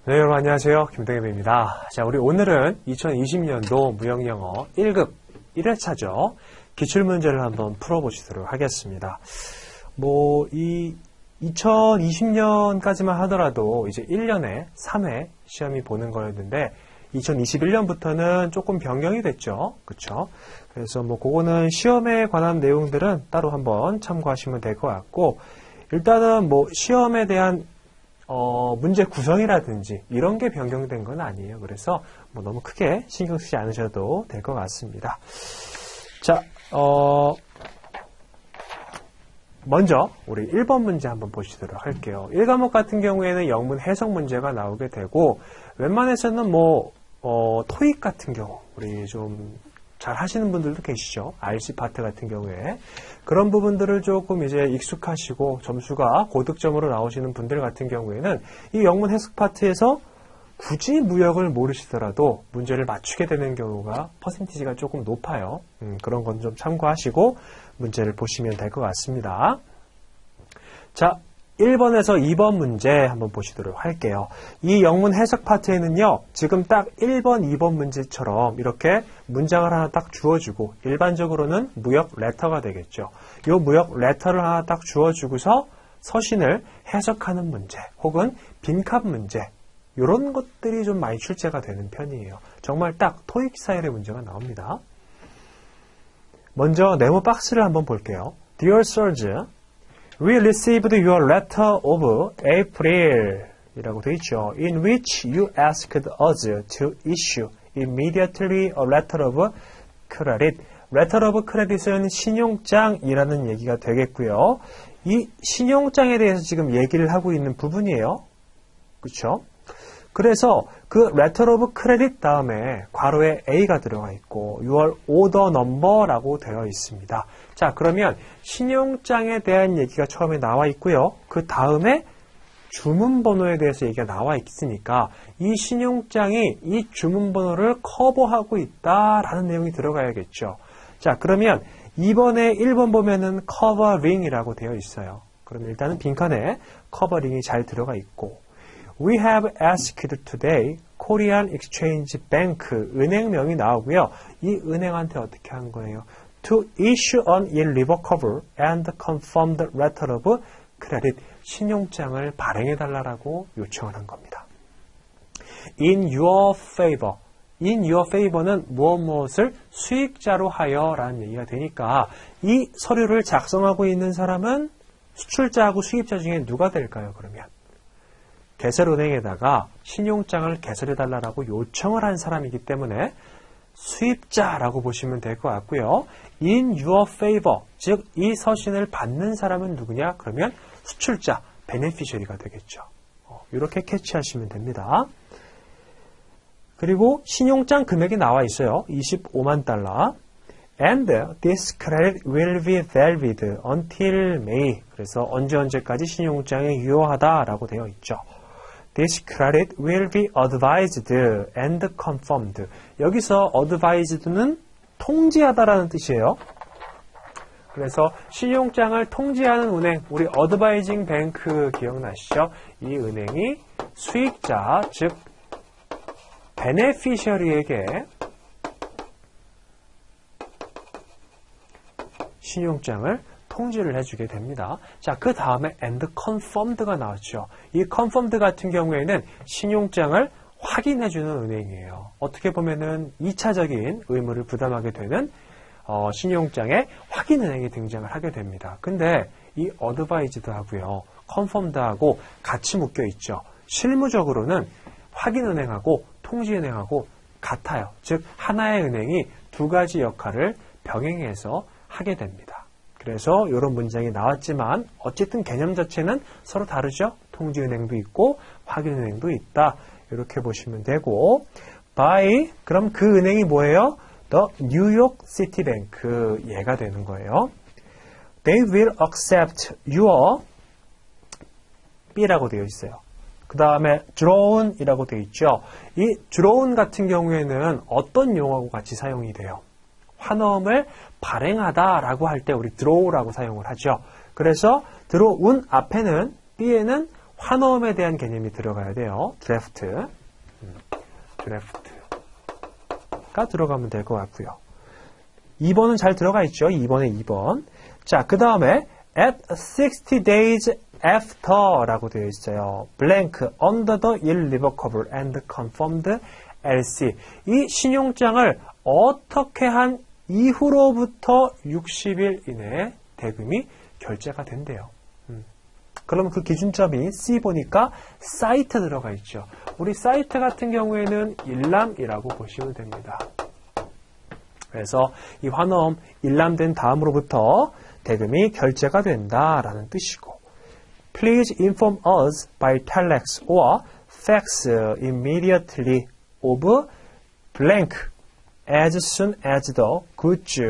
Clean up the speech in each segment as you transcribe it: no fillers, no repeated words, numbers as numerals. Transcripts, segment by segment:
네, 여러분 안녕하세요. 김동엽입니다. 자, 우리 오늘은 2020년도 무형영어 1급 1회차죠. 기출문제를 한번 풀어보시도록 하겠습니다. 이 2020년까지만 하더라도 이제 1년에 3회 시험이 보는 거였는데 2021년부터는 조금 변경이 됐죠. 그쵸? 그래서 그거는 시험에 관한 내용들은 따로 한번 참고하시면 될 것 같고, 일단은 시험에 대한 문제 구성이라든지 이런 게 변경된 건 아니에요. 그래서 너무 크게 신경 쓰지 않으셔도 될 것 같습니다. 자, 먼저 우리 1번 문제 한번 보시도록 할게요. 1과목 같은 경우에는 영문 해석 문제가 나오게 되고, 웬만해서는 토익 같은 경우 우리 좀 잘 하시는 분들도 계시죠. RC 파트 같은 경우에 그런 부분들을 조금 이제 익숙하시고 점수가 고득점으로 나오시는 분들 같은 경우에는 이 영문 해석 파트에서 굳이 무역을 모르시더라도 문제를 맞추게 되는 경우가 퍼센티지가 조금 높아요. 그런 건 좀 참고하시고 문제를 보시면 될 것 같습니다. 자, 1번에서 2번 문제 한번 보시도록 할게요. 이 영문 해석 파트에는요, 지금 딱 1번, 2번 문제처럼 이렇게 문장을 하나 딱 주어주고, 일반적으로는 무역 레터가 되겠죠. 이 무역 레터를 하나 딱 주어주고서 서신을 해석하는 문제, 혹은 빈칸 문제, 이런 것들이 좀 많이 출제가 되는 편이에요. 정말 딱 토익 스타일의 문제가 나옵니다. 먼저 네모 박스를 한번 볼게요. Dear Serge, We received your letter of April 이라고 되어 있죠. In which you asked us to issue immediately a letter of credit. Letter of credit은 신용장이라는 얘기가 되겠고요. 이 신용장에 대해서 지금 얘기를 하고 있는 부분이에요. 그렇죠? 그래서 그 letter of credit 다음에 괄호에 A가 들어가 있고 your order number라고 되어 있습니다. 자, 그러면 신용장에 대한 얘기가 처음에 나와 있고요. 그 다음에 주문번호에 대해서 얘기가 나와 있으니까 이 신용장이 이 주문번호를 커버하고 있다라는 내용이 들어가야겠죠. 자, 그러면 이번에 1번 보면은 커버링이라고 되어 있어요. 그럼 일단은 빈칸에 커버링이 잘 들어가 있고, We have asked today Korean Exchange Bank 은행명이 나오고요. 이 은행한테 어떻게 한 거예요? To issue an irrevocable and confirmed letter of credit. 신용장을 발행해달라고 요청을 한 겁니다. In your favor. In your favor는 무엇을 수익자로 하여 라는 얘기가 되니까 이 서류를 작성하고 있는 사람은 수출자하고 수입자 중에 누가 될까요? 그러면 개설은행에다가 신용장을 개설해달라고 요청을 한 사람이기 때문에 수입자라고 보시면 될 것 같고요. In your favor, 즉 이 서신을 받는 사람은 누구냐? 그러면 수출자, 베네피셔리가 되겠죠. 이렇게 캐치하시면 됩니다. 그리고 신용장 금액이 나와 있어요. 25만 달러. And this credit will be valid until May. 그래서 언제까지 신용장이 유효하다라고 되어 있죠. This credit will be advised and confirmed. 여기서 advised는 통지하다라는 뜻이에요. 그래서 신용장을 통지하는 은행, 우리 advising bank 기억나시죠? 이 은행이 수익자, 즉 beneficiary에게 신용장을 통지를 해주게 됩니다. 자, 그 다음에 and confirmed가 나왔죠. 이 confirmed 같은 경우에는 신용장을 확인해주는 은행이에요. 어떻게 보면은 2차적인 의무를 부담하게 되는 신용장의 확인 은행이 등장을 하게 됩니다. 근데 이 advised 하고요, confirmed 하고 같이 묶여 있죠. 실무적으로는 확인 은행하고 통지 은행하고 같아요. 즉 하나의 은행이 두 가지 역할을 병행해서 하게 됩니다. 그래서 이런 문장이 나왔지만 어쨌든 개념 자체는 서로 다르죠. 통지은행도 있고 확인은행도 있다. 이렇게 보시면 되고, by, 그럼 그 은행이 뭐예요? The New York City Bank, 얘가 되는 거예요. They will accept your B라고 되어 있어요. 그 다음에 drawn이라고 되어 있죠. 이 drawn 같은 경우에는 어떤 용어하고 같이 사용이 돼요? 환어음을 발행하다라고 할 때 우리 draw라고 사용을 하죠. 그래서 drawn 앞에는 B에는 환어음에 대한 개념이 들어가야 돼요. 드래프트가 들어가면 될 것 같고요. 2번은 잘 들어가 있죠. 2번에 2번. 자, 그 다음에 at 60 days after 라고 되어 있어요. blank under the irrevocable and confirmed LC. 이 신용장을 어떻게 한 이후로부터 60일 이내에 대금이 결제가 된대요. 그러면 그 기준점이 C 보니까 사이트 들어가 있죠. 우리 사이트 같은 경우에는 일람이라고 보시면 됩니다. 그래서 이 환어음 일람된 다음으로부터 대금이 결제가 된다라는 뜻이고, Please inform us by telex or fax immediately of blank as soon as the goods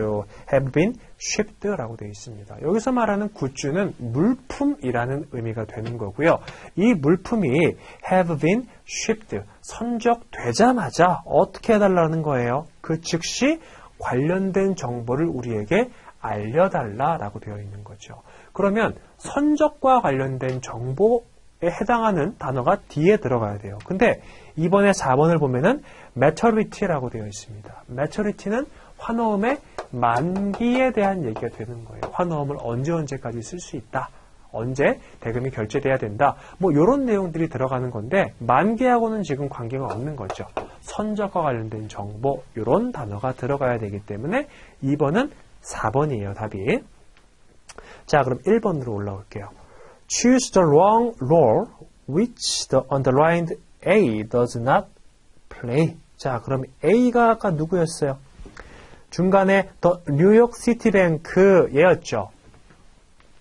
have been shipped라고 되어 있습니다. 여기서 말하는 굿즈는 물품이라는 의미가 되는 거고요. 이 물품이 have been shipped, 선적되자마자 어떻게 해달라는 거예요? 그 즉시 관련된 정보를 우리에게 알려달라라고 되어 있는 거죠. 그러면 선적과 관련된 정보에 해당하는 단어가 뒤에 들어가야 돼요. 근데 이번에 4번을 보면은 maturity라고 되어 있습니다. maturity는 환어음의 만기에 대한 얘기가 되는 거예요. 환어음을 언제까지 쓸 수 있다. 언제 대금이 결제돼야 된다. 뭐 이런 내용들이 들어가는 건데 만기하고는 지금 관계가 없는 거죠. 선적과 관련된 정보 이런 단어가 들어가야 되기 때문에 2번은 4번이에요. 답이. 자, 그럼 1번으로 올라올게요. Choose the wrong role which the underlined A does not play. 자, 그럼 A가 아까 누구였어요? 중간에 더 뉴욕 시티뱅크 얘였죠.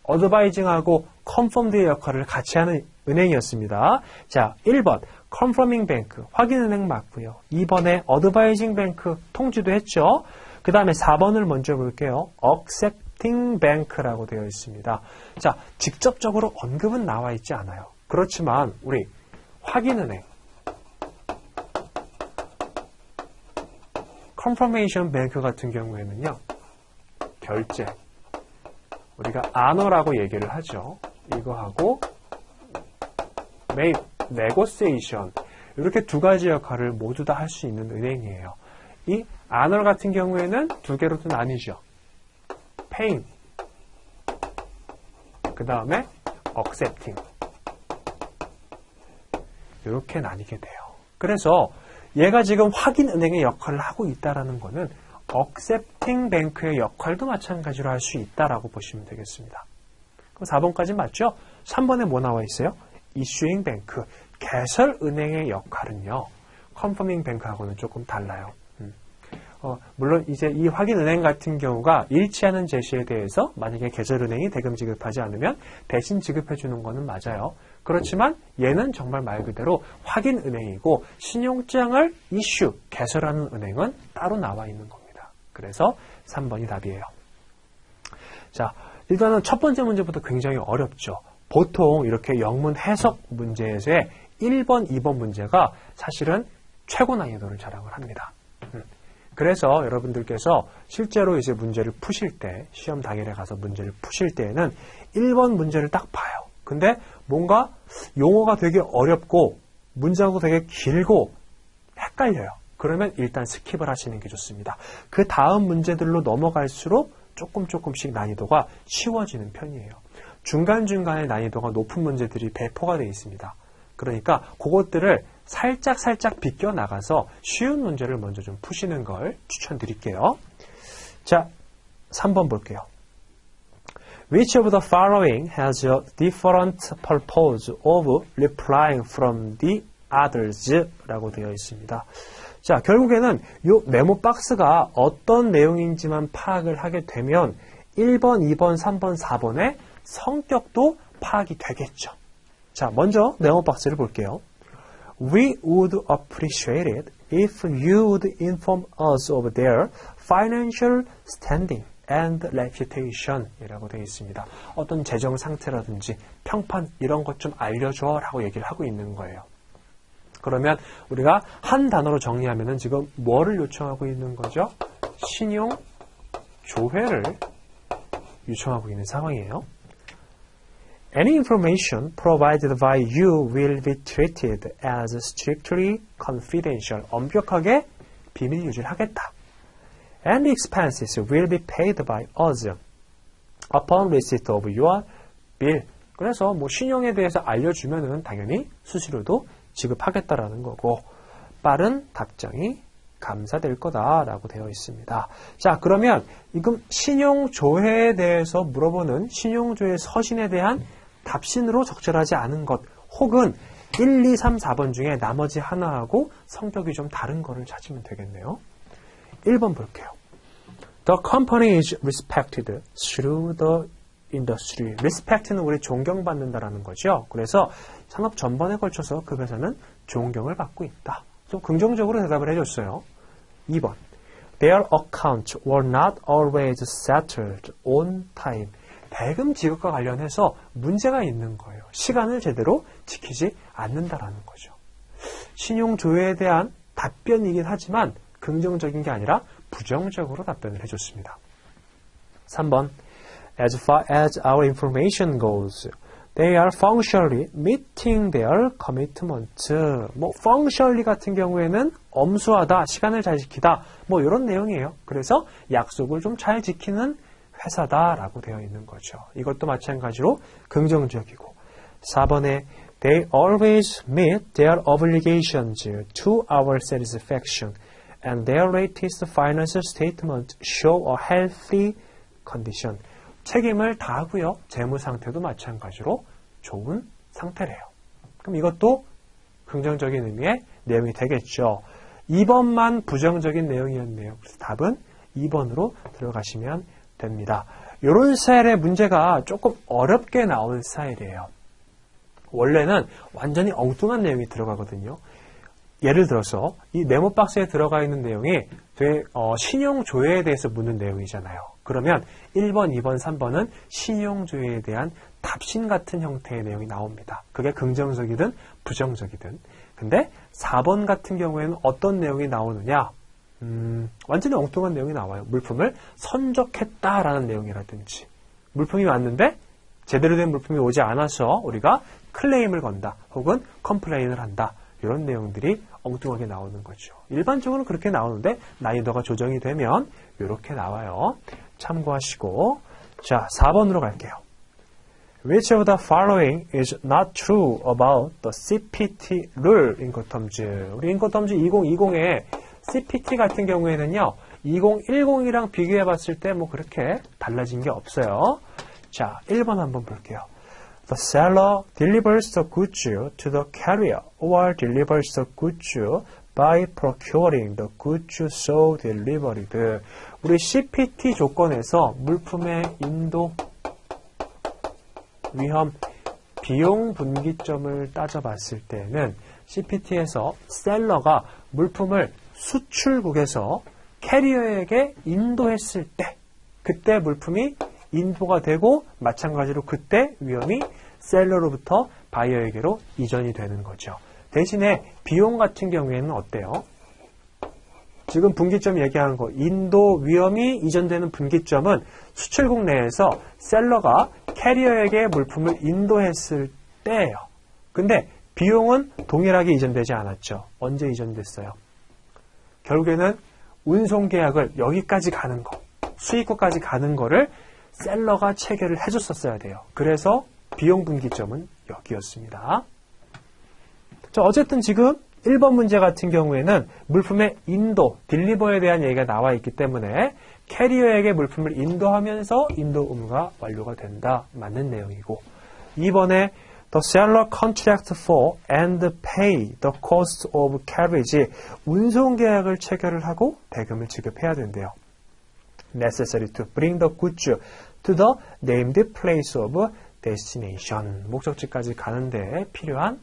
어드바이징하고 컨펌드의 역할을 같이 하는 은행이었습니다. 자, 1번 컨퍼밍 뱅크 확인은행 맞고요. 2번에 어드바이징 뱅크 통지도 했죠. 그 다음에 4번을 먼저 볼게요. accepting bank라고 되어 있습니다. 자, 직접적으로 언급은 나와 있지 않아요. 그렇지만 우리 확인은행 confirmation bank 같은 경우에는요. 결제 우리가 안어라고 얘기를 하죠. 이거하고 negotiation 이렇게 두 가지 역할을 모두 다 할 수 있는 은행이에요. 이 안어 같은 경우에는 두 개로도 나뉘죠. paying 그 다음에 accepting 이렇게 나뉘게 돼요. 그래서 얘가 지금 확인은행의 역할을 하고 있다는 거는 accepting bank의 역할도 마찬가지로 할 수 있다라고 보시면 되겠습니다. 그럼 4번까지 맞죠? 3번에 뭐 나와 있어요? issuing bank, 개설은행의 역할은요. confirming bank하고는 조금 달라요. 물론 이제 이 확인은행 같은 경우가 일치하는 제시에 대해서 만약에 개설은행이 대금 지급하지 않으면 대신 지급해 주는 거는 맞아요. 그렇지만 얘는 정말 말 그대로 확인은행이고 신용장을 개설하는 은행은 따로 나와 있는 겁니다. 그래서 3번이 답이에요. 자, 일단은 첫 번째 문제부터 굉장히 어렵죠. 보통 이렇게 영문 해석 문제에서의 1번, 2번 문제가 사실은 최고 난이도를 자랑을 합니다. 그래서 여러분들께서 실제로 이제 문제를 푸실 때, 시험 당일에 가서 문제를 푸실 때에는 1번 문제를 딱 봐요. 근데 뭔가 용어가 되게 어렵고 문장도 되게 길고 헷갈려요. 그러면 일단 스킵을 하시는 게 좋습니다. 그 다음 문제들로 넘어갈수록 조금씩 난이도가 쉬워지는 편이에요. 중간중간에 난이도가 높은 문제들이 배포가 되어 있습니다. 그러니까 그것들을 살짝 비껴나가서 쉬운 문제를 먼저 좀 푸시는 걸 추천드릴게요. 자, 3번 볼게요. Which of the following has a different purpose of replying from the others? 라고 되어 있습니다. 자, 결국에는 이 메모 박스가 어떤 내용인지만 파악을 하게 되면 1번, 2번, 3번, 4번의 성격도 파악이 되겠죠. 자, 먼저 메모 박스를 볼게요. We would appreciate it if you would inform us of their financial standing and reputation 이라고 되어 있습니다. 어떤 재정 상태라든지 평판 이런 것 좀 알려줘 라고 얘기를 하고 있는 거예요. 그러면 우리가 한 단어로 정리하면은 지금 뭐를 요청하고 있는 거죠? 신용 조회를 요청하고 있는 상황이에요. Any information provided by you will be treated as strictly confidential. 엄격하게 비밀 유지를 하겠다. And the expenses will be paid by us upon receipt of your bill. 그래서 뭐 신용에 대해서 알려주면은 당연히 수수료도 지급하겠다라는 거고 빠른 답장이 감사될 거다라고 되어 있습니다. 자, 그러면 지금 신용조회에 대해서 물어보는 신용조회 서신에 대한 답신으로 적절하지 않은 것 혹은 1, 2, 3, 4번 중에 나머지 하나하고 성격이 좀 다른 거를 찾으면 되겠네요. 1번 볼게요. The company is respected through the industry. Respect는 우리 존경받는다라는 거죠. 그래서 산업 전반에 걸쳐서 그 회사는 존경을 받고 있다. 좀 긍정적으로 대답을 해줬어요. 2번. Their accounts were not always settled on time. 대금 지급과 관련해서 문제가 있는 거예요. 시간을 제대로 지키지 않는다라는 거죠. 신용조회에 대한 답변이긴 하지만 긍정적인 게 아니라 부정적으로 답변을 해줬습니다. 3번. As far as our information goes, they are functionally meeting their commitment. 뭐 functionally 같은 경우에는 엄수하다, 시간을 잘 지키다, 뭐 이런 내용이에요. 그래서 약속을 좀 잘 지키는 회사다라고 되어 있는 거죠. 이것도 마찬가지로 긍정적이고 4번에 They always meet their obligations to our satisfaction and their latest financial statement show a healthy condition. 책임을 다하고요. 재무 상태도 마찬가지로 좋은 상태래요. 그럼 이것도 긍정적인 의미의 내용이 되겠죠. 2번만 부정적인 내용이었네요. 그래서 답은 2번으로 들어가시면 됩니다. 이런 스타일의 문제가 조금 어렵게 나오는 스타일이에요. 원래는 완전히 엉뚱한 내용이 들어가거든요. 예를 들어서 이 메모 박스에 들어가 있는 내용이 신용조회에 대해서 묻는 내용이잖아요. 그러면 1번, 2번, 3번은 신용조회에 대한 답신 같은 형태의 내용이 나옵니다. 그게 긍정적이든 부정적이든. 근데 4번 같은 경우에는 어떤 내용이 나오느냐? 완전히 엉뚱한 내용이 나와요. 물품을 선적했다라는 내용이라든지 물품이 왔는데 제대로 된 물품이 오지 않아서 우리가 클레임을 건다 혹은 컴플레인을 한다. 이런 내용들이 엉뚱하게 나오는 거죠. 일반적으로 그렇게 나오는데 난이도가 조정이 되면 이렇게 나와요. 참고하시고 자 4번으로 갈게요. Which of the following is not true about the CPT rule 인코텀즈? 우리 인코텀즈 2020에 CPT 같은 경우에는요. 2010이랑 비교해 봤을 때 뭐 그렇게 달라진 게 없어요. 자, 1번 한번 볼게요. The seller delivers the goods to the carrier or delivers the goods by procuring the goods so delivered. 우리 CPT 조건에서 물품의 인도, 위험, 비용 분기점을 따져봤을 때는 CPT에서 셀러가 물품을 수출국에서 캐리어에게 인도했을 때 그때 물품이 인도가 되고 마찬가지로 그때 위험이 셀러로부터 바이어에게로 이전이 되는 거죠. 대신에 비용 같은 경우에는 어때요? 지금 분기점 얘기하는 거 인도 위험이 이전되는 분기점은 수출국 내에서 셀러가 캐리어에게 물품을 인도했을 때예요. 근데 비용은 동일하게 이전되지 않았죠. 언제 이전됐어요? 결국에는 운송계약을 여기까지 가는 거, 수입국까지 가는 거를 셀러가 체결을 해줬었어야 돼요. 그래서 비용 분기점은 여기였습니다. 자, 어쨌든 지금 1번 문제 같은 경우에는 물품의 인도, 딜리버에 대한 얘기가 나와 있기 때문에 캐리어에게 물품을 인도하면서 인도 의무가 완료가 된다. 맞는 내용이고 2번에 The seller contract for and pay the cost of carriage. 운송계약을 체결을 하고 대금을 지급해야 된대요. Necessary to bring the goods to the named place of destination. 목적지까지 가는데 필요한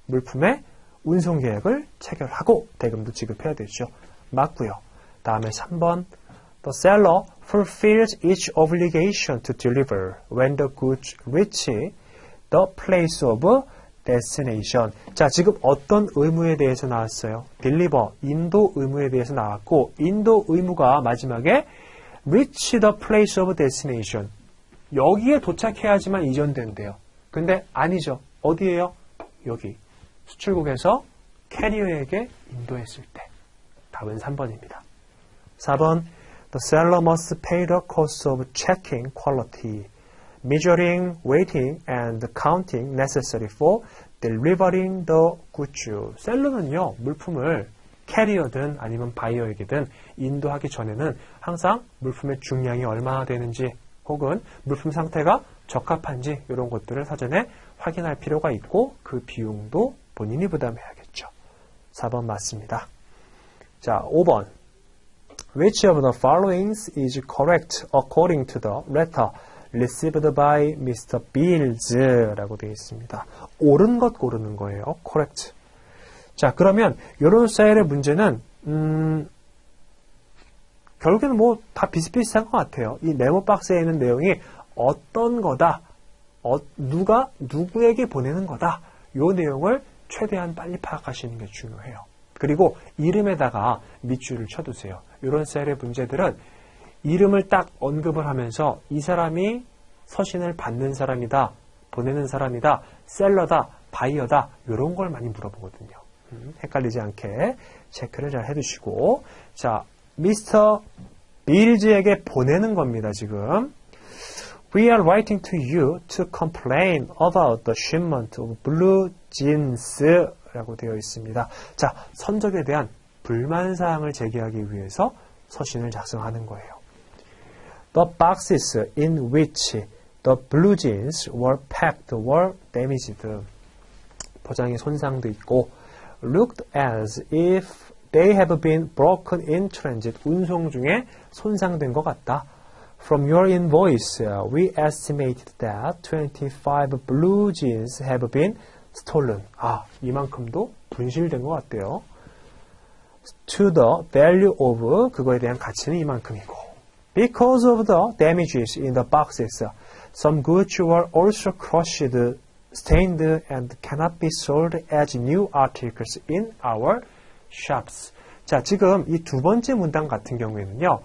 물품의 운송계약을 체결하고 대금도 지급해야 되죠. 맞고요. 다음에 3번 The seller fulfills each obligation to deliver when the goods reach the place of destination. 자, 지금 어떤 의무에 대해서 나왔어요? deliver, 인도 의무에 대해서 나왔고 인도 의무가 마지막에 reach the place of destination. 여기에 도착해야지만 이전된대요. 근데 아니죠. 어디에요? 여기. 수출국에서 캐리어에게 인도했을 때. 답은 3번입니다. 4번. The seller must pay the cost of checking quality, measuring, weighting, and counting necessary for delivering the goods. 셀러는요, 물품을 캐리어든 아니면 바이어에게든 인도하기 전에는 항상 물품의 중량이 얼마나 되는지 혹은 물품 상태가 적합한지 이런 것들을 사전에 확인할 필요가 있고 그 비용도 본인이 부담해야겠죠. 4번 맞습니다. 자, 5번. Which of the following is correct according to the letter received by Mr. Bills? 라고 되어 있습니다. 옳은 것 고르는 거예요. correct. 자, 그러면 이런 스타일의 문제는 결국에는 뭐 다 비슷비슷한 것 같아요. 이 메모 박스에 있는 내용이 어떤 거다, 누가 누구에게 보내는 거다, 이 내용을 최대한 빨리 파악하시는 게 중요해요. 그리고 이름에다가 밑줄을 쳐두세요. 이런 스타일의 문제들은 이름을 딱 언급을 하면서 이 사람이 서신을 받는 사람이다, 보내는 사람이다, 셀러다, 바이어다 이런 걸 많이 물어보거든요. 헷갈리지 않게 체크를 잘 해두시고, 자, 미스터 빌즈에게 보내는 겁니다. 지금 We are writing to you to complain about the shipment of blue jeans 라고 되어 있습니다. 자, 선적에 대한 불만사항을 제기하기 위해서 서신을 작성하는 거예요. The boxes in which the blue jeans were packed were damaged. 포장에 손상도 있고 looked as if they have been broken in transit. 운송 중에 손상된 것 같다. From your invoice, we estimated that 25 blue jeans have been stolen. 아, 이만큼도 분실된 것 같대요. To the value of, 그거에 대한 가치는 이만큼이고. Because of the damages in the boxes, some goods were also crushed, stained, and cannot be sold as new articles in our shops. 자, 지금 이 두 번째 문단 같은 경우에는요,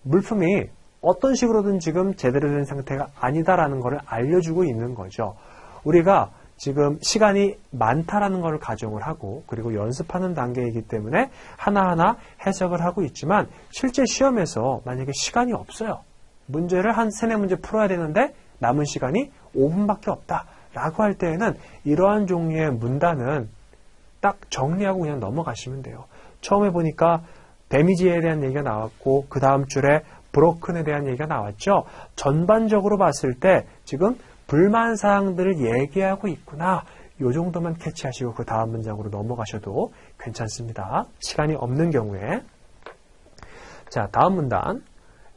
물품이 어떤 식으로든 지금 제대로 된 상태가 아니다라는 것을 알려주고 있는 거죠. 우리가 지금 시간이 많다라는 것을 가정을 하고 그리고 연습하는 단계이기 때문에 하나하나 해석을 하고 있지만 실제 시험에서 만약에 시간이 없어요. 문제를 한 3-4문제 풀어야 되는데 남은 시간이 5분밖에 없다라고 할 때에는 이러한 종류의 문단은 딱 정리하고 그냥 넘어가시면 돼요. 처음에 보니까 데미지에 대한 얘기가 나왔고 그 다음 줄에 브로큰에 대한 얘기가 나왔죠. 전반적으로 봤을 때 지금 불만사항들을 얘기하고 있구나. 이 정도만 캐치하시고 그 다음 문장으로 넘어가셔도 괜찮습니다. 시간이 없는 경우에. 자, 다음 문단.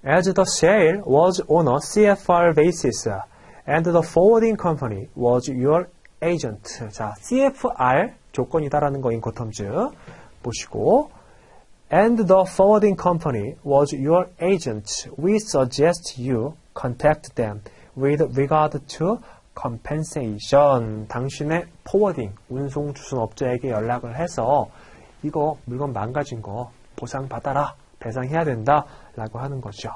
As the sale was on a CFR basis and the forwarding company was your agent. 자, CFR 조건이다라는 거 인코텀즈 보시고 And the forwarding company was your agent. We suggest you contact them with regard to compensation. 당신의 포워딩, 운송 주순업자에게 연락을 해서 이거 물건 망가진 거 보상받아라, 배상해야 된다 라고 하는 거죠.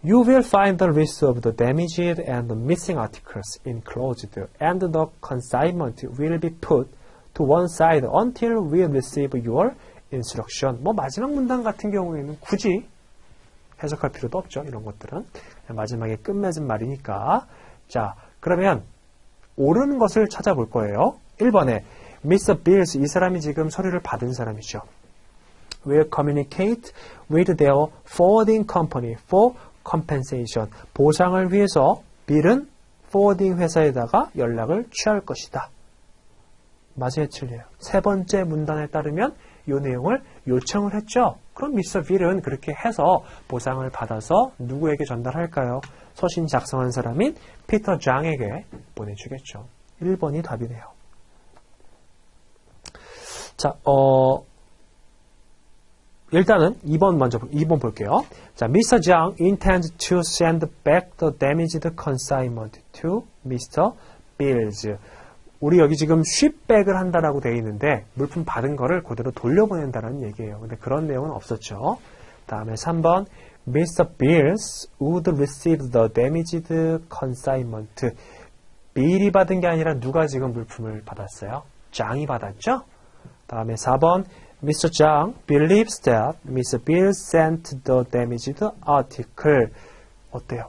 You will find the list of the damaged and the missing articles enclosed and the consignment will be put to one side until we receive your instruction. 뭐 마지막 문단 같은 경우에는 굳이 해석할 필요도 없죠. 이런 것들은 마지막에 끝맺은 말이니까. 자, 그러면 옳은 것을 찾아볼 거예요. 1번에 Mr. Bills, 이 사람이 지금 서류를 받은 사람이죠. Will communicate with their forwarding company for compensation. 보상을 위해서 빌은 forwarding 회사에다가 연락을 취할 것이다. 맞아요, 틀려요. 세 번째 문단에 따르면 이 내용을 요청을 했죠. 그럼 미스터 빌은 그렇게 해서 보상을 받아서 누구에게 전달할까요? 서신 작성한 사람인 피터 장에게 보내주겠죠. 1번이 답이네요. 자, 일단은 2번 볼게요. 자, Mr. Zhang intends to send back the damaged consignment to Mr. Bills. 우리 여기 지금 shipback을 한다라고 되어 있는데 물품 받은 거를 그대로 돌려보낸다는 얘기예요. 근데 그런 내용은 없었죠. 다음에 3번 Mr. Bills would receive the damaged consignment. 빌이 받은 게 아니라 누가 지금 물품을 받았어요? 장이 받았죠? 다음에 4번 Mr. Zhang believes that Mr. Bill sent the damaged article. 어때요?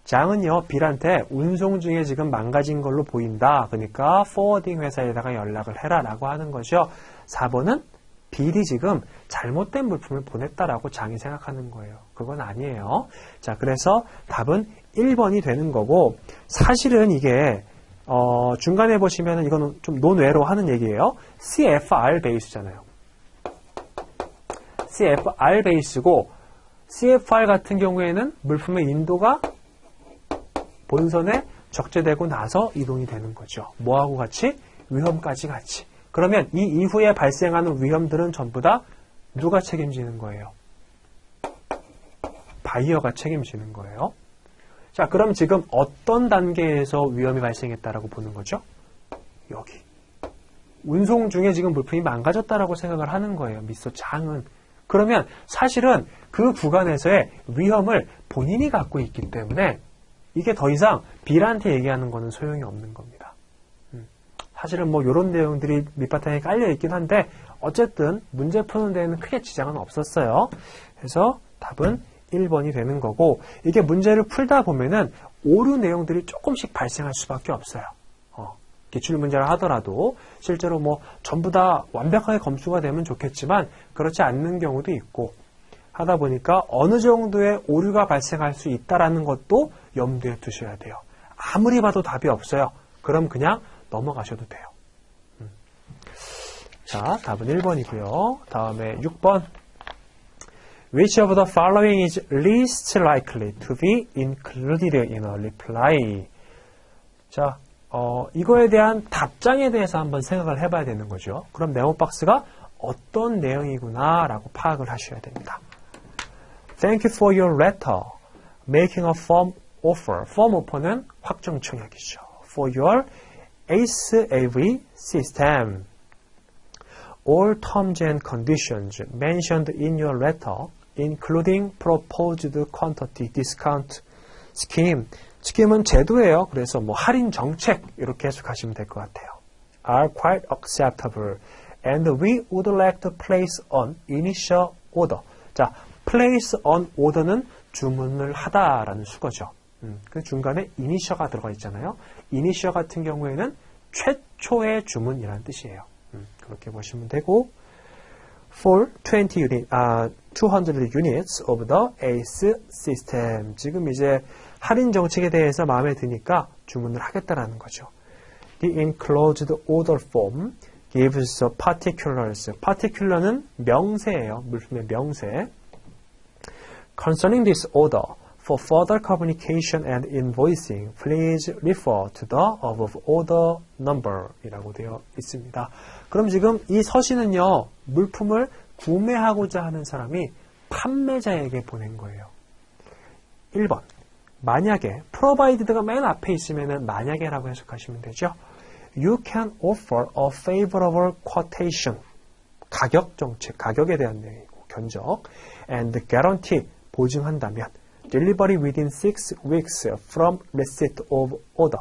장은요, 빌한테 운송 중에 지금 망가진 걸로 보인다. 그러니까 포워딩 회사에다가 연락을 해라 라고 하는 거죠. 4번은 빌이 지금 잘못된 물품을 보냈다라고 장이 생각하는 거예요. 그건 아니에요. 자, 그래서 답은 1번이 되는 거고, 사실은 이게 중간에 보시면 이거는 좀 논외로 하는 얘기예요. CFR 베이스잖아요. CFR 베이스고, CFR 같은 경우에는 물품의 인도가 본선에 적재되고 나서 이동이 되는 거죠. 뭐하고 같이? 위험까지 같이. 그러면 이 이후에 발생하는 위험들은 전부 다 누가 책임지는 거예요? 바이어가 책임지는 거예요. 자, 그럼 지금 어떤 단계에서 위험이 발생했다라고 보는 거죠? 여기. 운송 중에 지금 물품이 망가졌다라고 생각을 하는 거예요. 미스터 장은. 그러면 사실은 그 구간에서의 위험을 본인이 갖고 있기 때문에 이게 더 이상 빌한테 얘기하는 거는 소용이 없는 겁니다. 사실은 뭐 이런 내용들이 밑바탕에 깔려 있긴 한데 어쨌든 문제 푸는 데에는 크게 지장은 없었어요. 그래서 답은 1번이 되는 거고, 이게 문제를 풀다 보면은 오류 내용들이 조금씩 발생할 수밖에 없어요. 기출 문제를 하더라도 실제로 뭐 전부 다 완벽하게 검수가 되면 좋겠지만 그렇지 않는 경우도 있고 하다 보니까 어느 정도의 오류가 발생할 수 있다라는 것도 염두에 두셔야 돼요. 아무리 봐도 답이 없어요. 그럼 그냥 넘어가셔도 돼요. 자, 답은 1번이고요. 다음에 6번. Which of the following is least likely to be included in a reply? 자, 이거에 대한 답장에 대해서 한번 생각을 해봐야 되는 거죠. 그럼 네모박스가 어떤 내용이구나 라고 파악을 하셔야 됩니다. Thank you for your letter. Making a firm offer. Firm offer는 확정 청약이죠. For your ACE-AV system. All terms and conditions mentioned in your letter, including proposed quantity discount scheme. 스킴은 제도예요. 그래서 뭐 할인 정책 이렇게 해석하시면 될 것 같아요. Are quite acceptable, and we would like to place an initial order. 자, place an order는 주문을 하다라는 수거죠. 그 중간에 initial가 들어가 있잖아요. initial 같은 경우에는 최초의 주문이라는 뜻이에요. 그렇게 보시면 되고, for 200 units of the ACE system. 지금 이제 할인 정책에 대해서 마음에 드니까 주문을 하겠다라는 거죠. The enclosed order form gives the particulars. particular는 명세예요. 물품의 명세. Concerning this order, for further communication and invoicing, please refer to the above order number 이라고 되어 있습니다. 그럼 지금 이 서신은요, 물품을 구매하고자 하는 사람이 판매자에게 보낸 거예요. 1번. 만약에 provided가 맨 앞에 있으면은 만약에라고 해석하시면 되죠. You can offer a favorable quotation. 가격 정책, 가격에 대한 내용이고 견적. And guarantee, 보증한다면 delivery within 6 weeks from receipt of order.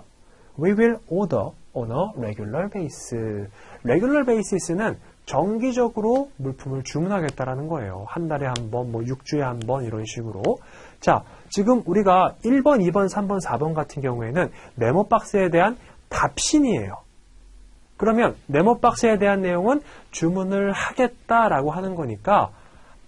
We will order on a regular basis. regular basis는 정기적으로 물품을 주문하겠다라는 거예요. 한 달에 한 번, 뭐 6주에 한 번 이런 식으로. 자, 지금 우리가 1번, 2번, 3번, 4번 같은 경우에는 네모박스에 대한 답신이에요. 그러면 네모박스에 대한 내용은 주문을 하겠다라고 하는 거니까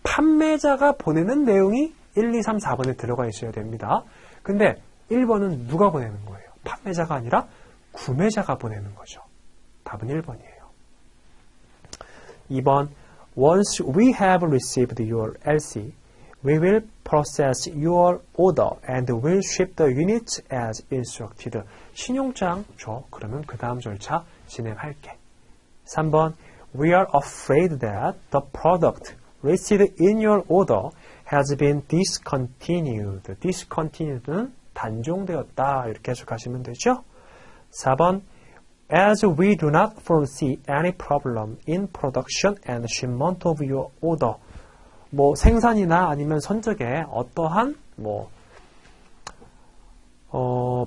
판매자가 보내는 내용이 1, 2, 3, 4번에 들어가 있어야 됩니다. 근데 1번은 누가 보내는 거예요? 판매자가 아니라 구매자가 보내는 거죠. 답은 1번이에요. 2번. Once we have received your LC, we will process your order and will ship the units as instructed. 신용장 줘. 그러면 그 다음 절차 진행할게. 3번. We are afraid that the product listed in your order has been discontinued. discontinued는 단종되었다. 이렇게 해석하시면 되죠. 4번. As we do not foresee any problem in production and shipment of your order. 뭐 생산이나 아니면 선적에 어떠한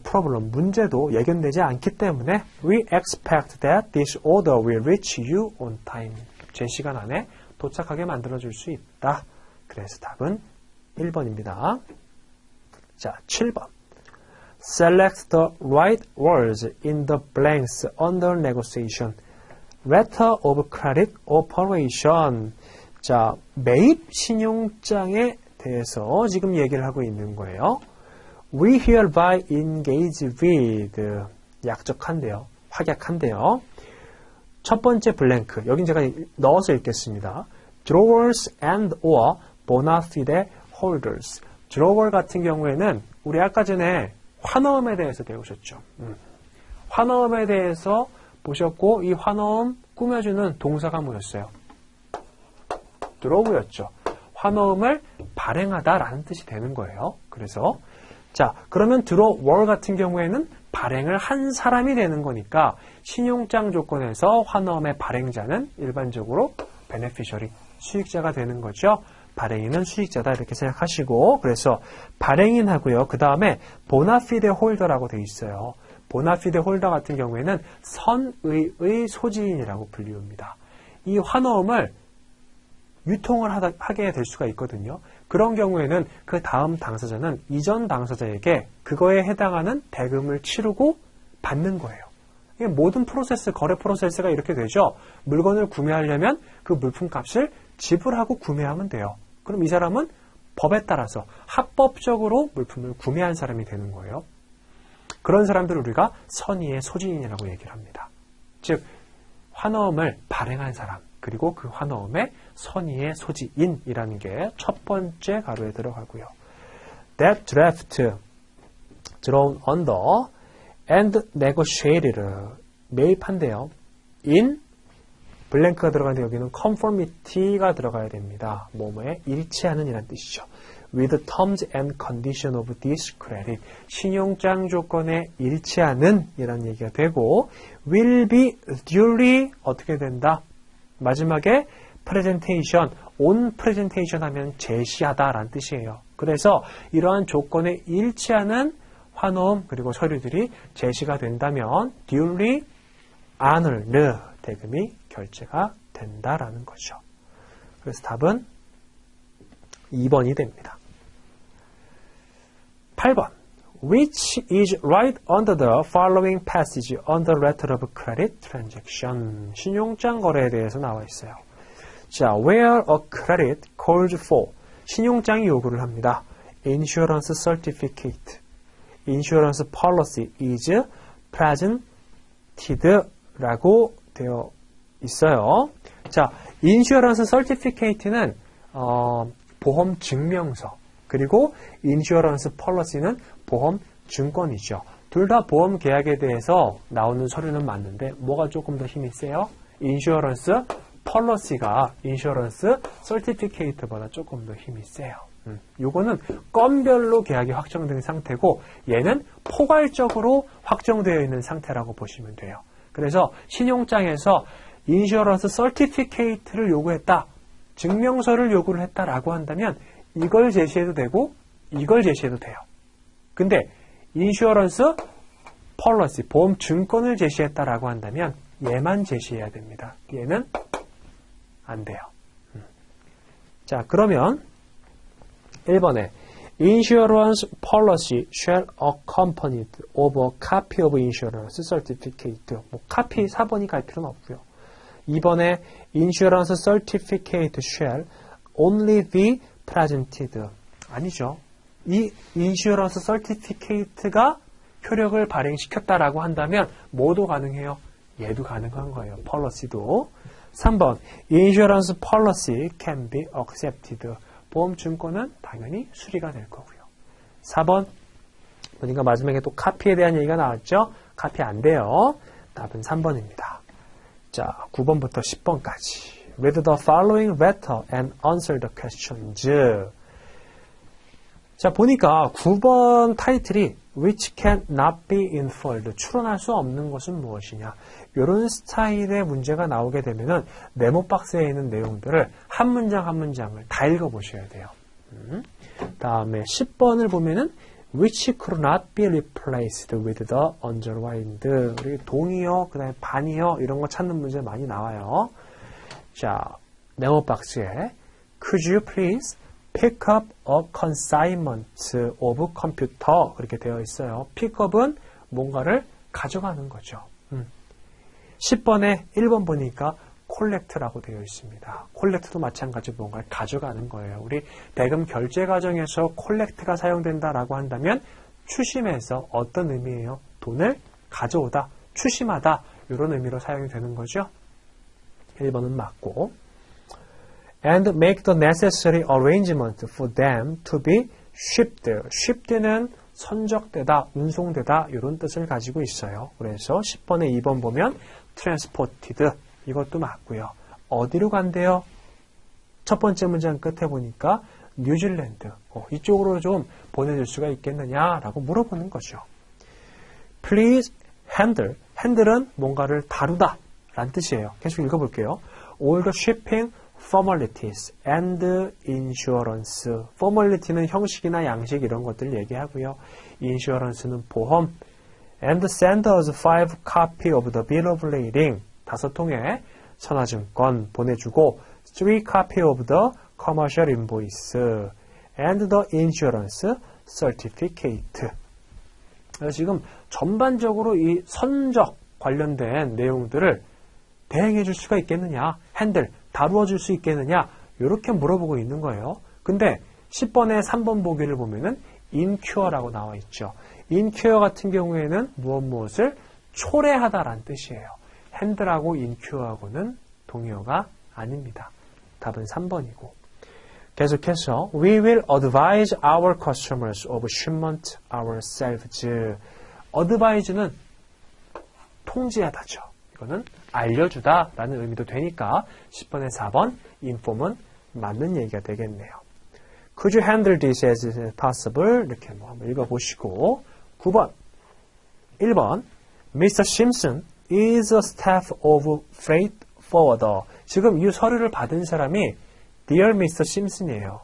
problem, 문제도 예견되지 않기 때문에 we expect that this order will reach you on time. 제 시간 안에 도착하게 만들어줄 수 있다. 그래서 답은 1번입니다. 자, 7번. Select the right words in the blanks under negotiation. Letter of credit operation. 자, 매입 신용장에 대해서 지금 얘기를 하고 있는 거예요. We hereby engage with. 약적한데요. 확약한데요. 첫 번째 블랭크. 여긴 제가 넣어서 읽겠습니다. Drawers and or bona fide holders. drawer 같은 경우에는 우리 아까 전에 환어음에 대해서 배우셨죠. 환어음에 대해서 보셨고 이 환어음 꾸며주는 동사가 뭐였어요? draw였죠. 환어음을 발행하다라는 뜻이 되는 거예요. 그래서 자 그러면 drawer 같은 경우에는 발행을 한 사람이 되는 거니까 신용장 조건에서 환어음의 발행자는 일반적으로 beneficiary, 수익자가 되는 거죠. 발행인은 수익자다 이렇게 생각하시고 그래서 발행인하고요. 그 다음에 보나피데 홀더라고 돼 있어요. 보나피데 홀더 같은 경우에는 선의의 소지인이라고 불리웁니다. 이 환어음을 유통을 하게 될 수가 있거든요. 그런 경우에는 그 다음 당사자는 이전 당사자에게 그거에 해당하는 대금을 치르고 받는 거예요. 모든 프로세스, 거래 프로세스가 이렇게 되죠. 물건을 구매하려면 그 물품값을 지불하고 구매하면 돼요. 그럼 이 사람은 법에 따라서 합법적으로 물품을 구매한 사람이 되는 거예요. 그런 사람들을 우리가 선의의 소지인이라고 얘기를 합니다. 즉 환어음을 발행한 사람 그리고 그 환어음의 선의의 소지인이라는 게 첫 번째 가로에 들어가고요. That draft drawn under and negotiated 매입한대요. in 블랭크가 들어가는데 여기는 conformity가 들어가야 됩니다. 뭐뭐에 일치하는 이란 뜻이죠. with the terms and condition of this credit 신용장 조건에 일치하는 이란 얘기가 되고 will be duly 어떻게 된다? 마지막에 presentation, on presentation 하면 제시하다 라는 뜻이에요. 그래서 이러한 조건에 일치하는 환어음 그리고 서류들이 제시가 된다면 duly honored 대금이 결제가 된다라는 거죠. 그래서 답은 2번이 됩니다. 8번. Which is right under the following passage on the letter of credit transaction. 신용장 거래에 대해서 나와 있어요. 자, where a credit calls for. 신용장이 요구를 합니다. Insurance certificate. Insurance policy is presented 라고 되어 있어요. 자, 인슈어런스 서티피케이트는 보험 증명서 그리고 인슈어런스 폴리시는 보험 증권이죠. 둘 다 보험 계약에 대해서 나오는 서류는 맞는데 뭐가 조금 더 힘이 세요? 인슈어런스 폴리시가 인슈어런스 서티피케이트보다 조금 더 힘이 세요. 요거는 건별로 계약이 확정된 상태고 얘는 포괄적으로 확정되어 있는 상태라고 보시면 돼요. 그래서 신용장에서 인슈어런스 서티피케이트를 요구했다. 증명서를 요구를 했다라고 한다면 이걸 제시해도 되고 이걸 제시해도 돼요. 근데 인슈어런스 폴리시, 보험 증권을 제시했다라고 한다면 얘만 제시해야 됩니다. 얘는 안 돼요. 자, 그러면 1번에 Insurance policy shall accompanied of a copy of insurance certificate. 뭐 카피 4번이 갈 필요는 없고요. 2번에 Insurance certificate shall only be presented. 아니죠. 이 Insurance certificate가 효력을 발행시켰다라고 한다면 뭐도 가능해요? 얘도 가능한 거예요. policy도. 3번 Insurance policy can be accepted. 보험 증권은 당연히 수리가 될 거고요. 4번 보니까 마지막에 또 카피에 대한 얘기가 나왔죠. 카피 안 돼요. 답은 3번입니다. 자, 9번부터 10번까지 Read the following letter and answer the questions. 자, 보니까 9번 타이틀이 Which cannot be inferred. 추론할 수 없는 것은 무엇이냐. 이런 스타일의 문제가 나오게 되면은 네모 박스에 있는 내용들을 한 문장 한 문장을 다 읽어보셔야 돼요. 다음에 10번을 보면은 which could not be replaced with the underlined. 우리 동이어, 그 다음에 반이어 이런 거 찾는 문제 많이 나와요. 자, 네모 박스에 Could you please pick up a consignment of computer? 그렇게 되어 있어요. pickup은 뭔가를 가져가는 거죠. 10번에 1번 보니까 collect라고 되어 있습니다. collect도 마찬가지로 뭔가를 가져가는 거예요. 우리 대금 결제 과정에서 collect가 사용된다라고 한다면 추심해서 어떤 의미예요? 돈을 가져오다, 추심하다 이런 의미로 사용이 되는 거죠. 1번은 맞고 and make the necessary arrangement for them to be shipped. shipped는 선적되다, 운송되다 이런 뜻을 가지고 있어요. 그래서 10번에 2번 보면 transported 이것도 맞고요. 어디로 간대요? 첫 번째 문장 끝에 보니까 뉴질랜드 이쪽으로 좀 보내줄 수가 있겠느냐라고 물어보는 거죠. Please handle. handle은 뭔가를 다루다 라는 뜻이에요. 계속 읽어볼게요. All the shipping formalities and insurance. formality는 형식이나 양식 이런 것들 얘기하고요. insurance는 보험. and send us 5 copy of the bill of lading. 5통의 선화증권 보내주고 3 copy of the commercial invoice and the insurance certificate. 그래서 지금 전반적으로 이 선적 관련된 내용들을 대행해 줄 수가 있겠느냐, 핸들 다루어 줄 수 있겠느냐 이렇게 물어보고 있는 거예요. 근데 10번에 3번 보기를 보면은 incure라고 나와 있죠. incure 같은 경우에는 무엇을 초래하다라는 뜻이에요. 핸들하고 incure하고는 동의어가 아닙니다. 답은 3번이고. 계속해서 We will advise our customers of shipment ourselves. advise는 통지하다죠. 이거는 알려주다 라는 의미도 되니까 10번에 4번 inform은 맞는 얘기가 되겠네요. Could you handle this as possible? 이렇게 한번 읽어보시고 9번 1번 Mr. Simpson is a staff of freight forwarder. 지금 이 서류를 받은 사람이 Dear Mr. Simpson이에요.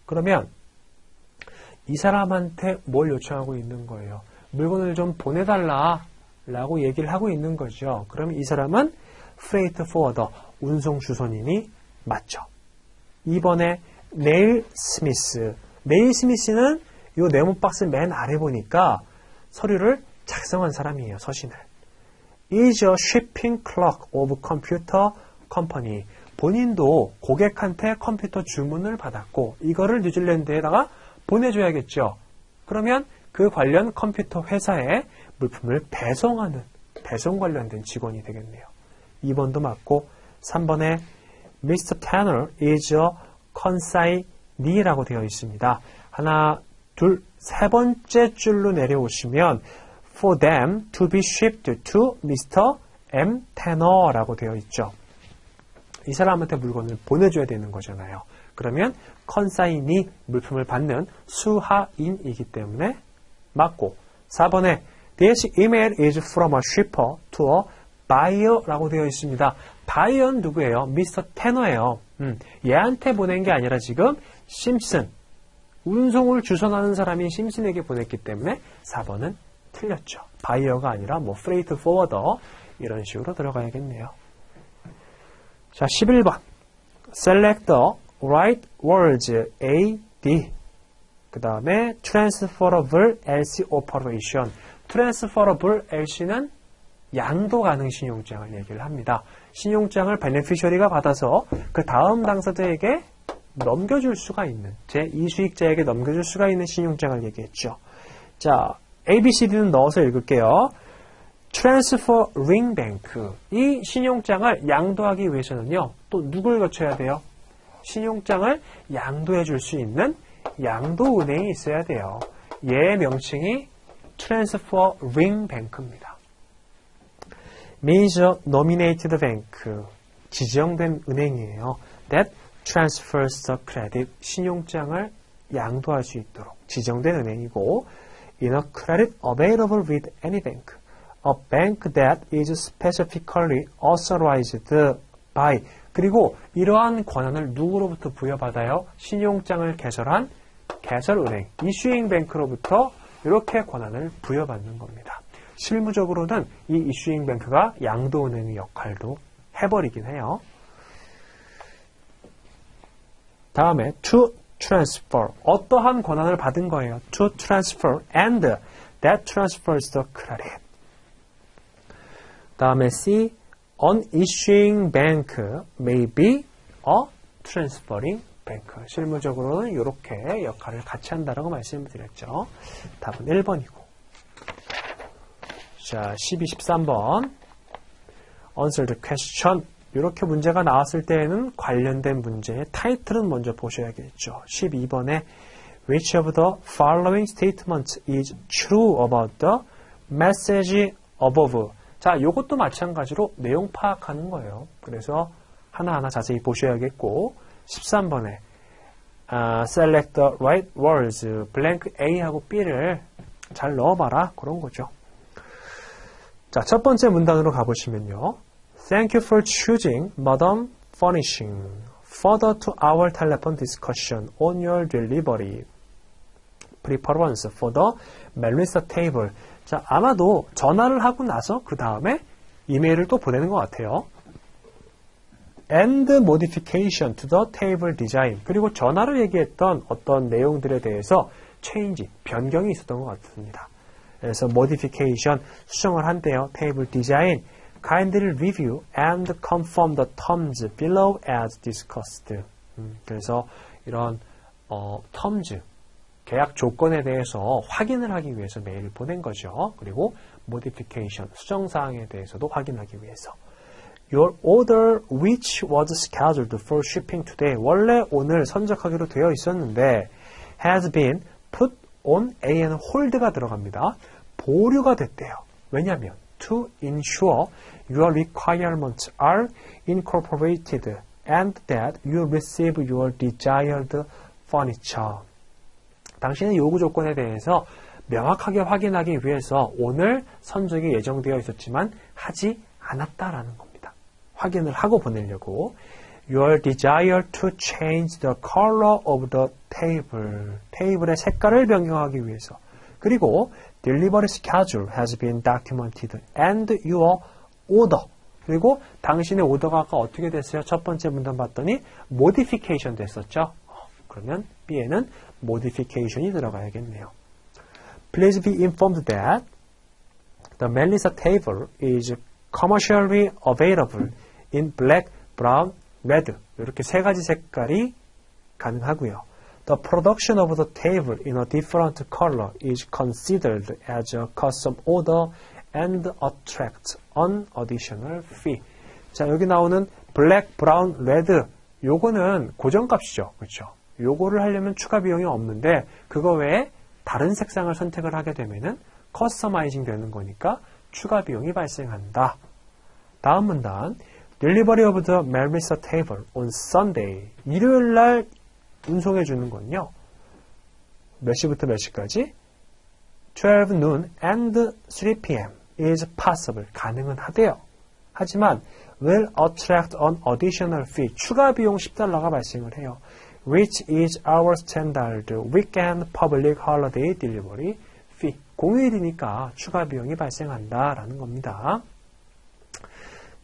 그러면 이 사람한테 뭘 요청하고 있는 거예요? 물건을 좀 보내달라 라고 얘기를 하고 있는 거죠. 그러면 이 사람은 freight forwarder, 운송 주선인이 맞죠. 2번에 네일 스미스. 네일 스미스는 이 네모 박스 맨 아래 보니까 서류를 작성한 사람이에요. 서신을. is a shipping clerk of computer company. 본인도 고객한테 컴퓨터 주문을 받았고 이거를 뉴질랜드에다가 보내줘야겠죠. 그러면 그 관련 컴퓨터 회사에 물품을 배송하는 배송 관련된 직원이 되겠네요. 2번도 맞고 3번에 Mr. Tanner is a consignee라고 되어 있습니다. 하나, 둘, 세 번째 줄로 내려오시면 for them to be shipped to Mr. M. Tanner라고 되어 있죠. 이 사람한테 물건을 보내줘야 되는 거잖아요. 그러면 consignee, 물품을 받는 수하인이기 때문에 맞고 4번에 This email is from a shipper to a buyer라고 되어 있습니다. buyer는 누구예요? Mr. Tanner예요. 얘한테 보낸 게 아니라 지금 심슨, 운송을 주선하는 사람이 심슨에게 보냈기 때문에 4번은 틀렸죠. buyer가 아니라 뭐 freight forwarder 이런 식으로 들어가야겠네요. 자, 11번. Select the right words A, D. 그 다음에 transferable LC operation. transferable LC는 양도 가능 신용장을 얘기를 합니다. 신용장을 베네피셔리가 받아서 그 다음 당사자에게 넘겨줄 수가 있는, 제2수익자에게 넘겨줄 수가 있는 신용장을 얘기했죠. 자, ABCD는 넣어서 읽을게요. Transferring Bank. 이 신용장을 양도하기 위해서는요, 또 누굴 거쳐야 돼요? 신용장을 양도해 줄 수 있는 양도은행이 있어야 돼요. 얘의 명칭이 Transferring Bank입니다. means a nominated bank. 지정된 은행이에요. that transfers the credit. 신용장을 양도할 수 있도록 지정된 은행이고 in a credit available with any bank. A bank that is specifically authorized by. 그리고 이러한 권한을 누구로부터 부여받아요? 신용장을 개설한 개설은행, 이슈잉 뱅크로부터 이렇게 권한을 부여받는 겁니다. 실무적으로는 이 이슈잉 뱅크가 양도은행의 역할도 해버리긴 해요. 다음에 to transfer, 어떠한 권한을 받은 거예요. to transfer and that transfers the credit. 다음에 C, an issuing bank may be a transferring bank. 실무적으로는 이렇게 역할을 같이 한다라고 말씀을 드렸죠. 답은 1번이고. 자, 12, 13번. Answer the question. 이렇게 문제가 나왔을 때에는 관련된 문제의 타이틀은 먼저 보셔야겠죠. 12번에 Which of the following statements is true about the message above? 자, 이것도 마찬가지로 내용 파악하는 거예요. 그래서 하나하나 자세히 보셔야겠고 13번에 Select the right words, blank A하고 B를 잘 넣어봐라. 그런 거죠. 자, 첫 번째 문단으로 가보시면요. Thank you for choosing Madam Furnishing. Further to our telephone discussion on your delivery preference for the Melissa table. 자, 아마도 전화를 하고 나서 그 다음에 이메일을 또 보내는 것 같아요. And modification to the table design. 그리고 전화로 얘기했던 어떤 내용들에 대해서 change, 변경이 있었던 것 같습니다. 그래서 modification, 수정을 한대요. table design. Kindly review and confirm the terms below as discussed. 그래서 이런 terms, 계약 조건에 대해서 확인을 하기 위해서 메일을 보낸 거죠. 그리고 modification, 수정사항에 대해서도 확인하기 위해서. Your order which was scheduled for shipping today. 원래 오늘 선적하기로 되어 있었는데 has been put on A&Hold가 들어갑니다. 보류가 됐대요. 왜냐하면 to ensure your requirements are incorporated and that you receive your desired furniture. 당신의 요구 조건에 대해서 명확하게 확인하기 위해서 오늘 선적이 예정되어 있었지만 하지 않았다라는 겁니다. 확인을 하고 보내려고. Your desire to change the color of the table. 테이블의 색깔을 변경하기 위해서. 그리고 delivery schedule has been documented and your order. 그리고 당신의 오더가 아까 어떻게 됐어요? 첫 번째 문단 봤더니 modification 됐었죠? 그러면 B에는 modification이 들어가야겠네요. Please be informed that the Melissa table is commercially available in black, brown, red. 이렇게 세 가지 색깔이 가능하고요. The production of the table in a different color is considered as a custom order and attracts an additional fee. 자, 여기 나오는 black, brown, red 요거는 고정값이죠. 그렇죠? 요거를 하려면 추가 비용이 없는데 그거 외에 다른 색상을 선택을 하게 되면은 커스터마이징 되는 거니까 추가 비용이 발생한다. 다음 문단. Delivery of the Melissa table on Sunday. 일요일 날 운송해 주는 건요. 몇 시부터 몇 시까지? 12 noon and 3 p.m. is possible. 가능은 하대요. 하지만 will attract an additional fee. 추가 비용 10달러가 발생을 해요. Which is our standard weekend public holiday delivery fee. 공휴일이니까 추가 비용이 발생한다라는 겁니다.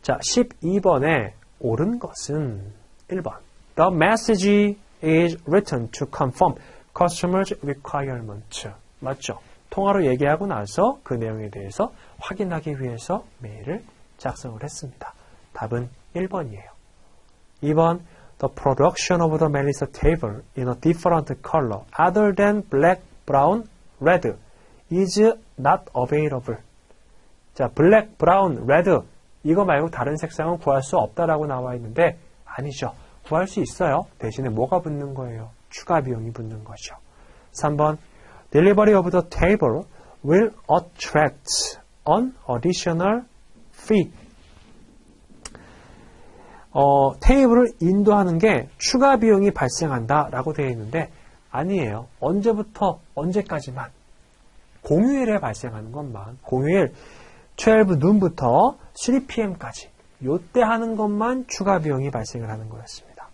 자, 12번에 옳은 것은 1번. The message is written to confirm customers' requirements. 맞죠? 통화로 얘기하고 나서 그 내용에 대해서 확인하기 위해서 메일을 작성을 했습니다. 답은 1번이에요. 2번. The production of the Melissa table in a different color other than black, brown, red is not available. 자, black, brown, red 이거 말고 다른 색상은 구할 수 없다라고 나와 있는데 아니죠. 구할 수 있어요. 대신에 뭐가 붙는 거예요? 추가 비용이 붙는 거죠. 3번. Delivery of the table will attract an additional fee. 테이블을 인도하는 게 추가 비용이 발생한다라고 되어 있는데 아니에요. 언제부터 언제까지만. 공휴일에 발생하는 것만. 공휴일 12 noon부터 3 p.m.까지 요때 하는 것만 추가 비용이 발생을 하는 거였습니다.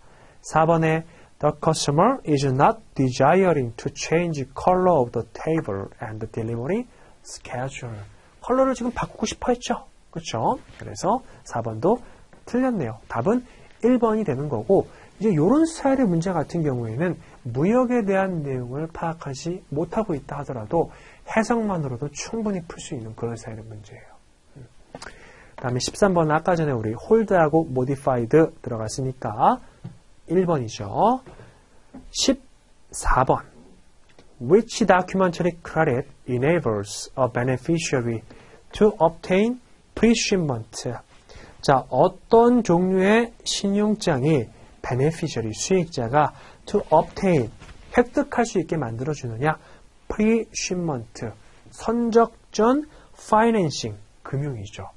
4번에 The customer is not desiring to change color of the table and the delivery schedule. 컬러를 지금 바꾸고 싶어 했죠. 그렇죠? 그래서 4번도 틀렸네요. 답은 1번이 되는 거고, 이제 이런 스타일의 문제 같은 경우에는 무역에 대한 내용을 파악하지 못하고 있다 하더라도 해석만으로도 충분히 풀 수 있는 그런 스타일의 문제예요. 다음에 13번은 아까 전에 우리 hold하고 modified 들어갔으니까 1번이죠. 14번. Which documentary credit enables a beneficiary to obtain pre-shipment? 자, 어떤 종류의 신용장이 beneficiary, 수익자가 to obtain, 획득할 수 있게 만들어주느냐? pre-shipment, 선적 전 financing, 금융이죠.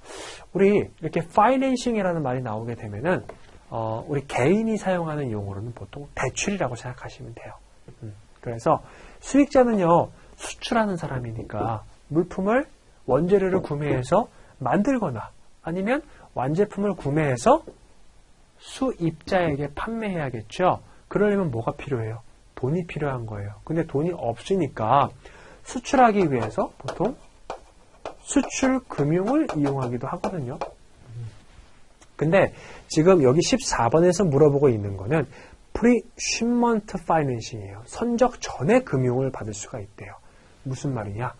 우리 이렇게 financing이라는 말이 나오게 되면은 우리 개인이 사용하는 용어로는 보통 대출이라고 생각하시면 돼요. 그래서 수익자는요, 수출하는 사람이니까 물품을, 원재료를 구매해서 만들거나 아니면 완제품을 구매해서 수입자에게 판매해야겠죠. 그러려면 뭐가 필요해요? 돈이 필요한 거예요. 근데 돈이 없으니까 수출하기 위해서 보통 수출 금융을 이용하기도 하거든요. 근데 지금 여기 14번에서 물어보고 있는 거는 pre-shipment financing이에요. 선적 전에 금융을 받을 수가 있대요. 무슨 말이냐?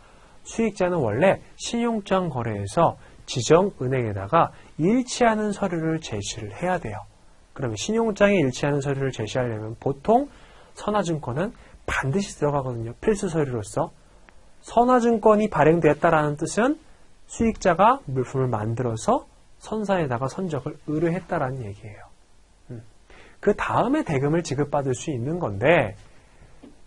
수익자는 원래 신용장 거래에서 지정 은행에다가 일치하는 서류를 제시를 해야 돼요. 그러면 신용장에 일치하는 서류를 제시하려면 보통 선화증권은 반드시 들어가거든요. 필수 서류로서. 선화증권이 발행됐다라는 뜻은 수익자가 물품을 만들어서 선사에다가 선적을 의뢰했다라는 얘기예요. 그 다음에 대금을 지급받을 수 있는 건데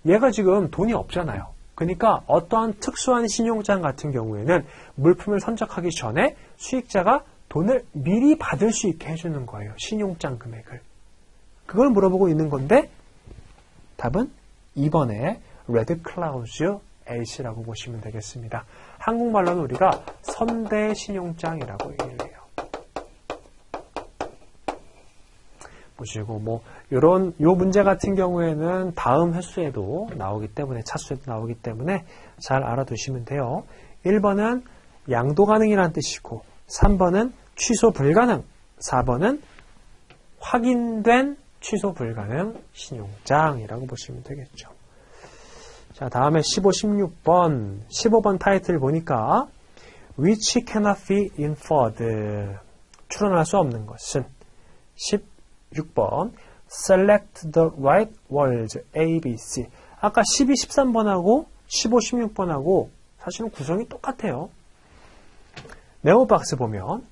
얘가 지금 돈이 없잖아요. 그러니까 어떠한 특수한 신용장 같은 경우에는 물품을 선적하기 전에 수익자가 돈을 미리 받을 수 있게 해주는 거예요. 신용장 금액을. 그걸 물어보고 있는 건데 답은 2번에 Red Clouds A라고 보시면 되겠습니다. 한국말로는 우리가 선대 신용장이라고 얘기를 해요. 보시고 요 문제 같은 경우에는 다음 횟수에도 나오기 때문에 차수에도 나오기 때문에 잘 알아두시면 돼요. 1번은 양도 가능이라는 뜻이고 3번은 취소 불가능, 4번은 확인된 취소 불가능 신용장이라고 보시면 되겠죠. 자, 다음에 15, 16번 15번 타이틀 보니까 which cannot be inferred 추론할 수 없는 것은 16번 select the right words A, B, C 아까 12, 13번하고 15, 16번하고 사실은 구성이 똑같아요. 네오박스 보면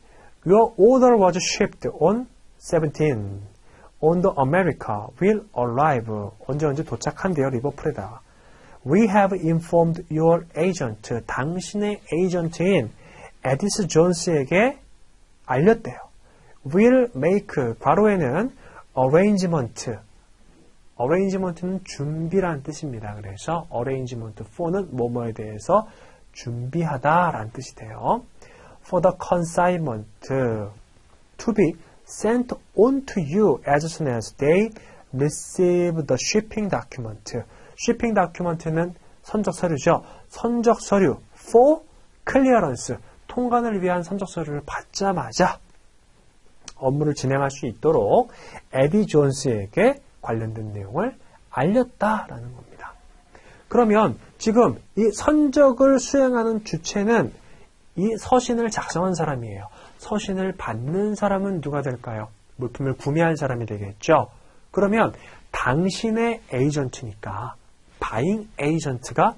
Your order was shipped on 17 on the America will arrive 언제 도착한대요. 리버풀에다가 We have informed your agent 당신의 에이전트인 에디스 존스에게 알렸대요. will make 괄호에는 arrangement는 준비라는 뜻입니다. 그래서 arrangement for는 뭐뭐에 대해서 준비하다라는 뜻이 돼요. for the consignment to be sent on to you as soon as they receive the shipping document. shipping document는 선적 서류죠. 선적 서류 for clearance 통관을 위한 선적 서류를 받자마자 업무를 진행할 수 있도록 에디 존스에게 관련된 내용을 알렸다라는 겁니다. 그러면 지금 이 선적을 수행하는 주체는 이 서신을 작성한 사람이에요. 서신을 받는 사람은 누가 될까요? 물품을 구매한 사람이 되겠죠. 그러면 당신의 에이전트니까 바잉 에이전트가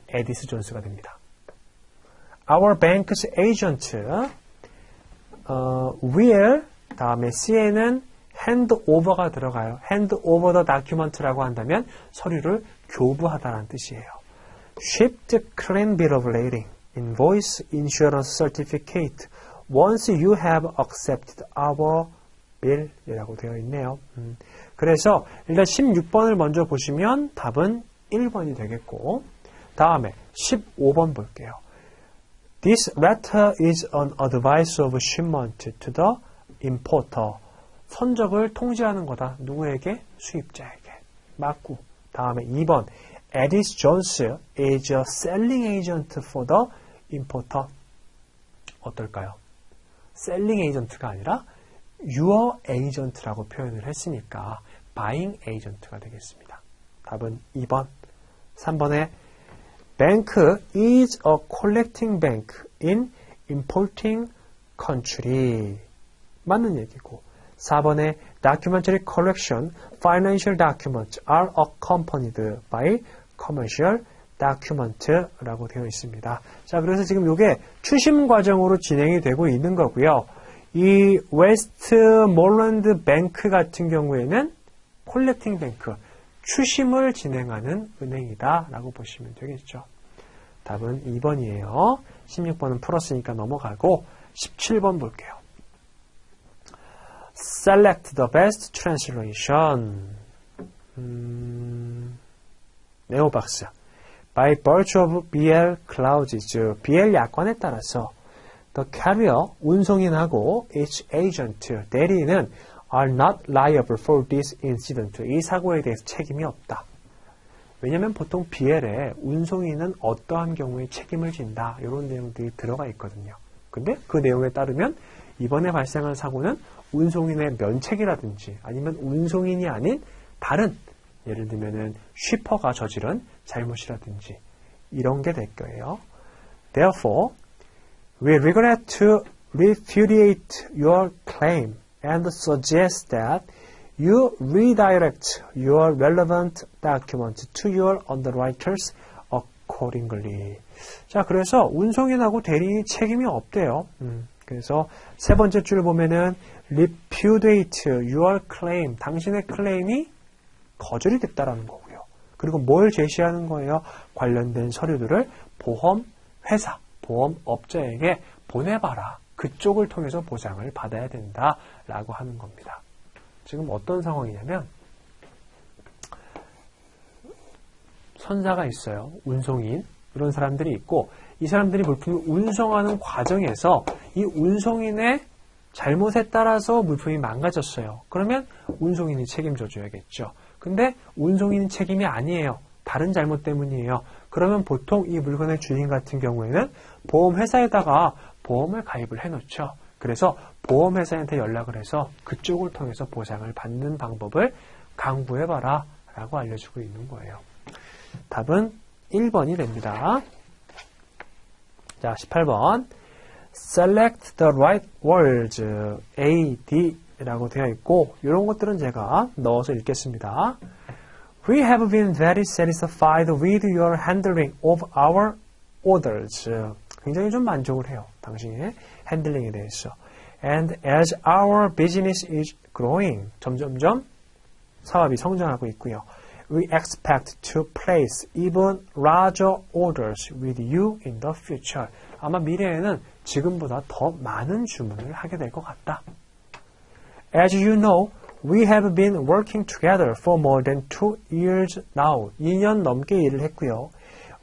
에디스 존스가 됩니다. Our bank's agent will 다음에 C에는 hand over가 들어가요. hand over the document라고 한다면 서류를 교부하다라는 뜻이에요. Shipped clean bill of lading, invoice, insurance certificate once you have accepted our bill이라고 되어 있네요. 그래서 일단 16번을 먼저 보시면 답은 1번이 되겠고 다음에 15번 볼게요. This letter is an advice of shipment to the importer. 선적을 통지하는 거다. 누구에게? 수입자에게. 맞고. 다음에 2번. Eddie Jones is a selling agent for the importer. 어떨까요? selling agent가 아니라 your agent라고 표현을 했으니까 buying agent가 되겠습니다. 답은 2번. 3번에 bank is a collecting bank in importing country. 맞는 얘기고. 4번에 documentary collection, financial documents are accompanied by commercial document라고 되어 있습니다. 자, 그래서 지금 이게 추심 과정으로 진행이 되고 있는 거고요. 이 웨스트몰랜드 뱅크 같은 경우에는 콜렉팅 뱅크, 추심을 진행하는 은행이다 라고 보시면 되겠죠. 답은 2번이에요. 16번은 풀었으니까 넘어가고 17번 볼게요. Select the best translation. 네오박스. By virtue of BL clauses. BL 약관에 따라서 the carrier, 운송인하고 its agent, 대리인은 are not liable for this incident. 이 사고에 대해서 책임이 없다. 왜냐하면 보통 BL에 운송인은 어떠한 경우에 책임을 진다. 이런 내용들이 들어가 있거든요. 근데 그 내용에 따르면 이번에 발생한 사고는 운송인의 면책이라든지 아니면 운송인이 아닌 다른 예를 들면은 쉬퍼가 저지른 잘못이라든지 이런 게 될 거예요. Therefore, we regret to repudiate your claim and suggest that you redirect your relevant document to your underwriters accordingly. 자, 그래서 운송인하고 대리인이 책임이 없대요. 그래서 세 번째 줄 보면은 repudiate your claim, 당신의 클레임이 거절이 됐다라는 거고요. 그리고 뭘 제시하는 거예요? 관련된 서류들을 보험회사, 보험업자에게 보내봐라. 그쪽을 통해서 보상을 받아야 된다라고 하는 겁니다. 지금 어떤 상황이냐면 선사가 있어요. 운송인 이런 사람들이 있고 이 사람들이 물품을 운송하는 과정에서 이 운송인의 잘못에 따라서 물품이 망가졌어요. 그러면 운송인이 책임져 줘야겠죠. 근데 운송인 책임이 아니에요. 다른 잘못 때문이에요. 그러면 보통 이 물건의 주인 같은 경우에는 보험회사에다가 보험을 가입을 해놓죠. 그래서 보험회사한테 연락을 해서 그쪽을 통해서 보상을 받는 방법을 강구해봐라 라고 알려주고 있는 거예요. 답은 1번이 됩니다. 자, 18번. Select the right words. A, D 라고 되어 있고 이런 것들은 제가 넣어서 읽겠습니다. We have been very satisfied with your handling of our orders. 굉장히 좀 만족을 해요. 당신의 핸들링에 대해서. And as our business is growing. 점점점 사업이 성장하고 있고요. We expect to place even larger orders with you in the future. 아마 미래에는 지금보다 더 많은 주문을 하게 될 것 같다. As you know, we have been working together for more than 2 years now. 2년 넘게 일을 했고요.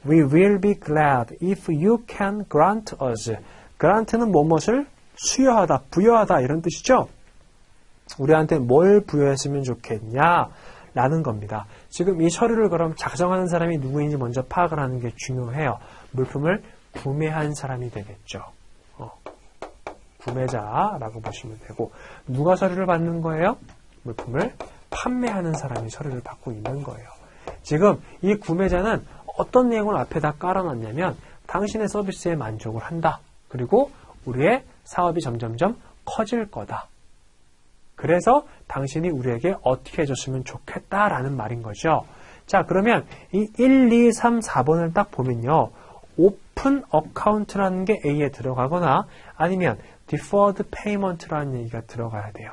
We will be glad if you can grant us. grant는 무엇을 수여하다, 부여하다 이런 뜻이죠. 우리한테 뭘 부여했으면 좋겠냐 라는 겁니다. 지금 이 서류를 그럼 작성하는 사람이 누구인지 먼저 파악을 하는 게 중요해요. 물품을 구매한 사람이 되겠죠. 구매자라고 보시면 되고 누가 서류를 받는 거예요? 물품을 판매하는 사람이 서류를 받고 있는 거예요. 지금 이 구매자는 어떤 내용을 앞에다 깔아놨냐면 당신의 서비스에 만족을 한다. 그리고 우리의 사업이 점점점 커질 거다. 그래서 당신이 우리에게 어떻게 해줬으면 좋겠다라는 말인 거죠. 자, 그러면 이 1, 2, 3, 4번을 딱 보면요. 오픈 어카운트라는 게 A에 들어가거나 아니면 deferred payment라는 얘기가 들어가야 돼요.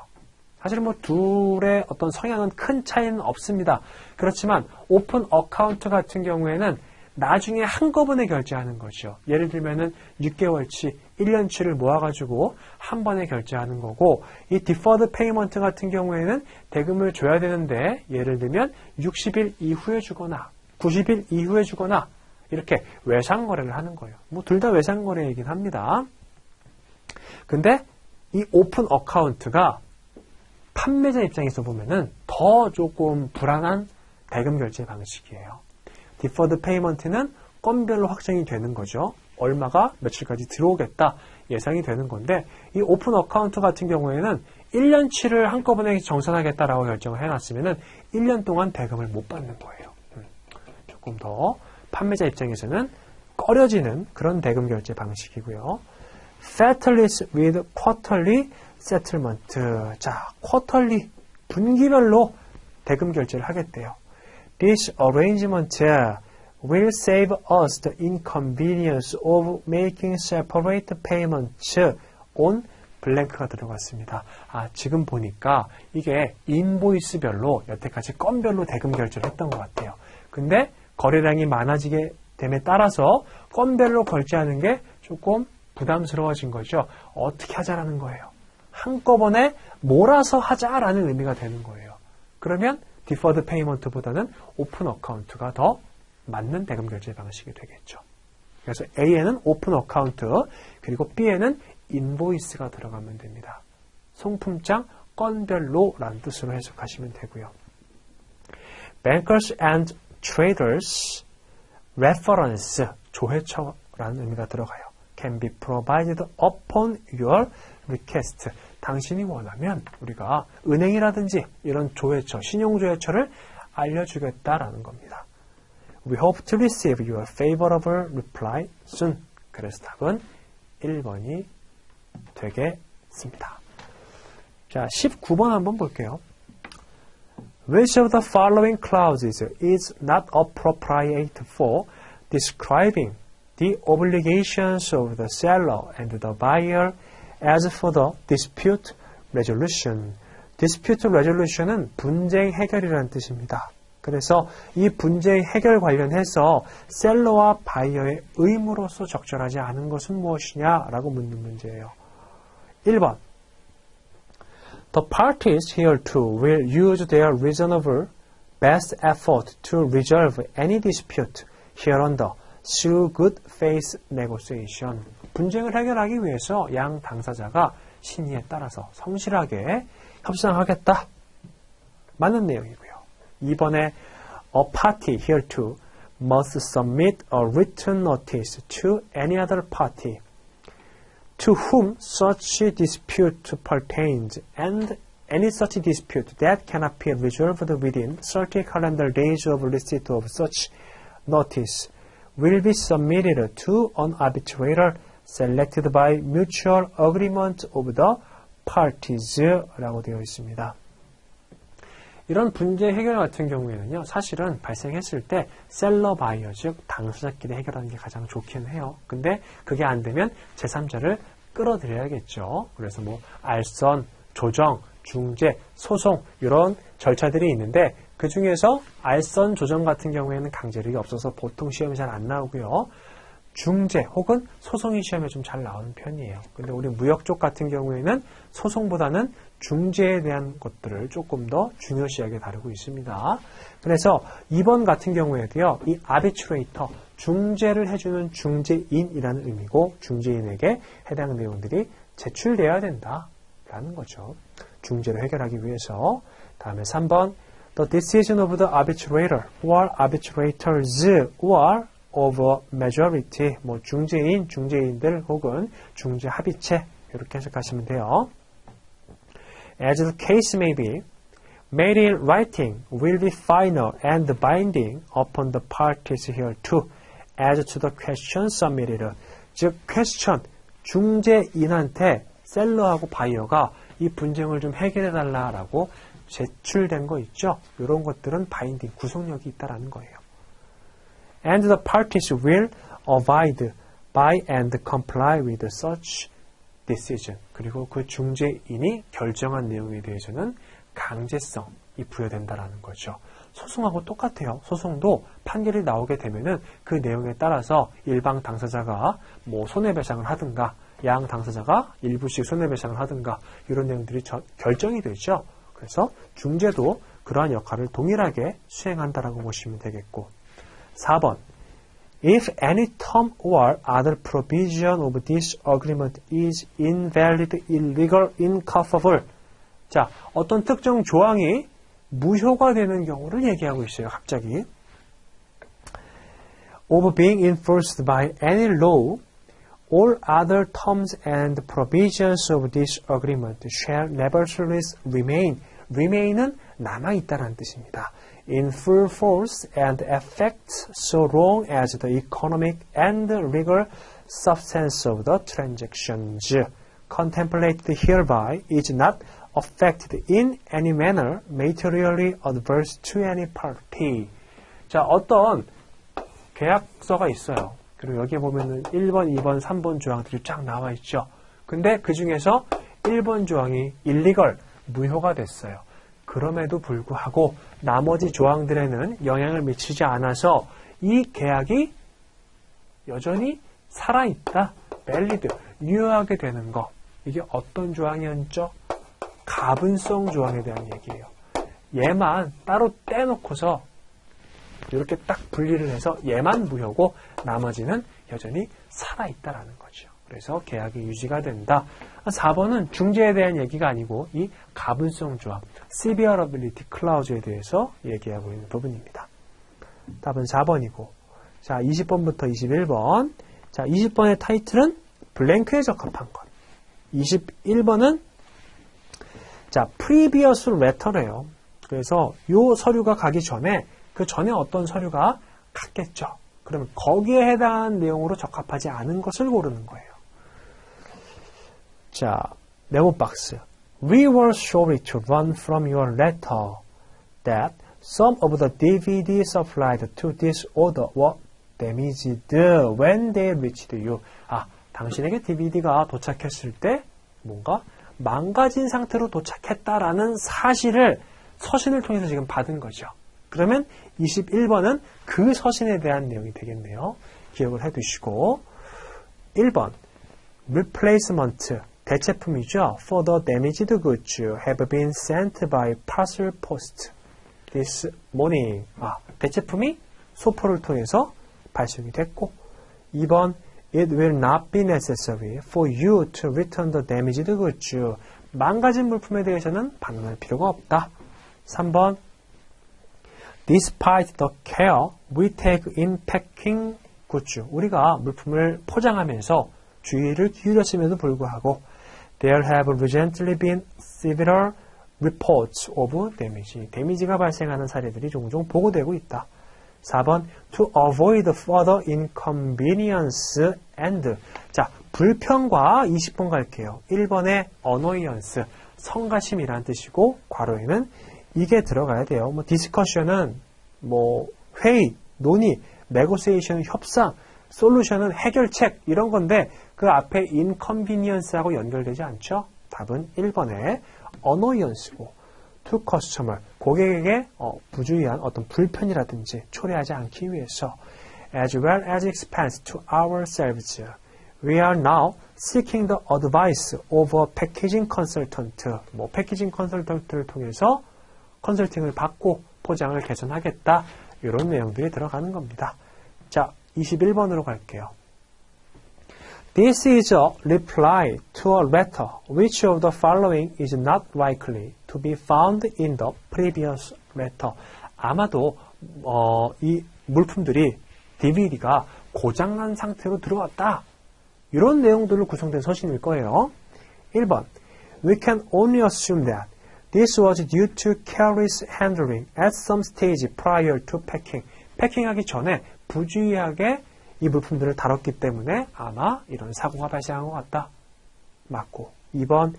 사실 뭐 둘의 어떤 성향은 큰 차이는 없습니다. 그렇지만 오픈 어카운트 같은 경우에는 나중에 한꺼번에 결제하는 거죠. 예를 들면은 6개월치, 1년치를 모아가지고 한 번에 결제하는 거고 이 deferred payment 같은 경우에는 대금을 줘야 되는데 예를 들면 60일 이후에 주거나 90일 이후에 주거나 이렇게 외상거래를 하는 거예요. 뭐 둘 다 외상거래이긴 합니다. 근데 이 오픈 어카운트가 판매자 입장에서 보면은 더 조금 불안한 대금 결제 방식이에요. deferred payment는 건별로 확정이 되는 거죠. 얼마가 며칠까지 들어오겠다 예상이 되는 건데 이 오픈 어카운트 같은 경우에는 1년치를 한꺼번에 정산하겠다라고 결정을 해놨으면 1년 동안 대금을 못 받는 거예요. 조금 더 판매자 입장에서는 꺼려지는 그런 대금 결제 방식이고요. Settles with quarterly settlement. 자, quarterly 분기별로 대금 결제를 하겠대요. This arrangement will save us the inconvenience of making separate payments on 블랭크가 들어갔습니다. 지금 보니까 이게 인보이스별로 여태까지 건별로 대금 결제를 했던 것 같아요. 근데 거래량이 많아지게 됨에 따라서 건별로 결제하는 게 조금 부담스러워진 거죠. 어떻게 하자라는 거예요. 한꺼번에 몰아서 하자라는 의미가 되는 거예요. 그러면 디퍼드 페이먼트보다는 오픈 어카운트가 더 맞는 대금 결제 방식이 되겠죠. 그래서 A에는 오픈 어카운트 그리고 B에는 인보이스가 들어가면 됩니다. 송품장 건별로라는 뜻으로 해석하시면 되고요. Bankers and Traders Reference 조회처라는 의미가 들어가요. Can be provided upon your request. 당신이 원하면 우리가 은행이라든지 이런 조회처, 신용조회처를 알려주겠다라는 겁니다. We hope to receive your favorable reply soon. 그래서 답은 1번이 되겠습니다. 자, 19번 한번 볼게요. Which of the following clauses is not appropriate for describing the obligations of the seller and the buyer as for the dispute resolution? dispute resolution은 분쟁 해결이라는 뜻입니다. 그래서 이 분쟁 해결 관련해서 셀러와 바이어의 의무로서 적절하지 않은 것은 무엇이냐라고 묻는 문제예요. 1번 The parties hereto will use their reasonable best effort to resolve any dispute hereunder through good faith negotiation. 분쟁을 해결하기 위해서 양 당사자가 신의에 따라서 성실하게 협상하겠다. 맞는 내용이고요. 2번에 A party hereto must submit a written notice to any other party to whom such dispute pertains, and any such dispute that cannot be resolved within 30 calendar days of receipt of such notice will be submitted to an arbitrator selected by mutual agreement of the parties 라고 되어 있습니다. 이런 분쟁 해결 같은 경우에는요, 사실은 발생했을 때 셀러 바이어, 즉 당사자끼리 해결하는 게 가장 좋긴 해요. 근데 그게 안 되면 제3자를 끌어들여야겠죠. 그래서 뭐 알선, 조정, 중재, 소송 이런 절차들이 있는데 그 중에서 알선, 조정 같은 경우에는 강제력이 없어서 보통 시험이 잘 안 나오고요. 중재 혹은 소송이 시험에 좀 잘 나오는 편이에요. 근데 우리 무역 쪽 같은 경우에는 소송보다는 중재에 대한 것들을 조금 더 중요시하게 다루고 있습니다. 그래서 2번 같은 경우에도요, 이 아비트레이터, 중재를 해주는 중재인이라는 의미고 중재인에게 해당 내용들이 제출되어야 된다라는 거죠. 중재를 해결하기 위해서. 다음에 3번 The decision of the arbitrator or arbitrators or of a majority, 뭐 중재인, 중재인들 혹은 중재 합의체 이렇게 해석하시면 돼요. As the case may be, made in writing will be final and binding upon the parties hereto as to the question submitted. 즉, question, 중재인한테 셀러하고 바이어가 이 분쟁을 좀 해결해달라라고 제출된 거 있죠? 이런 것들은 바인딩, 구속력이 있다라는 거예요. And the parties will abide by and comply with such decision. 그리고 그 중재인이 결정한 내용에 대해서는 강제성이 부여된다라는 거죠. 소송하고 똑같아요. 소송도 판결이 나오게 되면은 그 내용에 따라서 일방 당사자가 뭐 손해배상을 하든가 양 당사자가 일부씩 손해배상을 하든가 이런 내용들이 결정이 되죠. 그래서 중재도 그러한 역할을 동일하게 수행한다라고 보시면 되겠고 4번 If any term or other provision of this agreement is invalid, illegal, incapable. 자, 어떤 특정 조항이 무효가 되는 경우를 얘기하고 있어요. 갑자기. Of being enforced by any law, all other terms and provisions of this agreement shall nevertheless remain. remain은 남아있다는 뜻입니다. In full force and effect so long as the economic and legal substance of the transactions contemplated hereby is not affected in any manner materially adverse to any party. 자, 어떤 계약서가 있어요. 그리고 여기에 보면은 1번, 2번, 3번 조항들이 쫙 나와 있죠. 근데 그 중에서 1번 조항이 illegal, 무효가 됐어요. 그럼에도 불구하고 나머지 조항들에는 영향을 미치지 않아서 이 계약이 여전히 살아있다, valid, 유효하게 되는 거. 이게 어떤 조항이었죠? 가분성 조항에 대한 얘기예요. 얘만 따로 떼놓고서 이렇게 딱 분리를 해서 얘만 무효고 나머지는 여전히 살아있다라는 거죠. 그래서 계약이 유지가 된다. 4번은 중재에 대한 얘기가 아니고 이 가분성 조항, severability clause에 대해서 얘기하고 있는 부분입니다. 답은 4번이고, 자 20번부터 21번. 자 20번의 타이틀은 블랭크에 적합한 것. 21번은 자 previous letter래요. 그래서 요 서류가 가기 전에 그 전에 어떤 서류가 갔겠죠. 그러면 거기에 해당하는 내용으로 적합하지 않은 것을 고르는 거예요. 자, 네모 박스. We were sorry to run from your letter that some of the DVD supplied to this order were damaged when they reached you. 아, 당신에게 DVD가 도착했을 때 뭔가 망가진 상태로 도착했다라는 사실을 서신을 통해서 지금 받은 거죠. 그러면 21번은 그 서신에 대한 내용이 되겠네요. 기억을 해두시고 1번 replacement 대체품이죠. For the damaged goods have been sent by parcel post this morning. 아, 대체품이 소포를 통해서 발송이 됐고 2번 It will not be necessary for you to return the damaged goods. 망가진 물품에 대해서는 반응할 필요가 없다. 3번 Despite the care we take in packing goods. 우리가 물품을 포장하면서 주의를 기울였음에도 불구하고 There have recently been several reports of damage. 데미지가 발생하는 사례들이 종종 보고되고 있다. 4번 To avoid further inconvenience and 자 불편과 20번 갈게요. 1번에 annoyance 성가심이라는 뜻이고 괄호에는 이게 들어가야 돼요. 뭐 디스커션은 뭐 회의, 논의, 네고시에이션 협상, 솔루션은 해결책 이런 건데 그 앞에 inconvenience하고 연결되지 않죠? 답은 1번에 annoyance고 to customer 고객에게 부주의한 어떤 불편이라든지 초래하지 않기 위해서 as well as expense to ourselves. We are now seeking the advice of a packaging consultant. 뭐 패키징 컨설턴트를 통해서 컨설팅을 받고 포장을 개선하겠다. 이런 내용들이 들어가는 겁니다. 자, 21번으로 갈게요. This is a reply to a letter. Which of the following is not likely to be found in the previous letter? 아마도 이 물품들이 DVD가 고장난 상태로 들어왔다. 이런 내용들로 구성된 서신일 거예요. 1번 We can only assume that this was due to careless handling at some stage prior to packing. 패킹하기 전에 부주의하게 이 물품들을 다뤘기 때문에 아마 이런 사고가 발생한 것 같다. 맞고 2번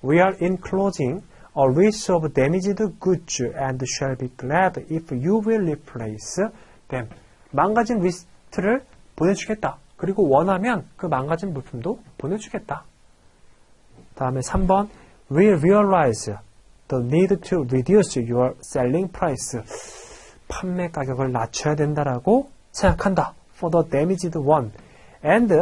We are enclosing a list of damaged goods and shall be glad if you will replace them. 망가진 리스트를 보내주겠다. 그리고 원하면 그 망가진 물품도 보내주겠다. 다음에 3번 We realize the need to reduce your selling price. 판매 가격을 낮춰야 된다라고 생각한다. For the damaged one. And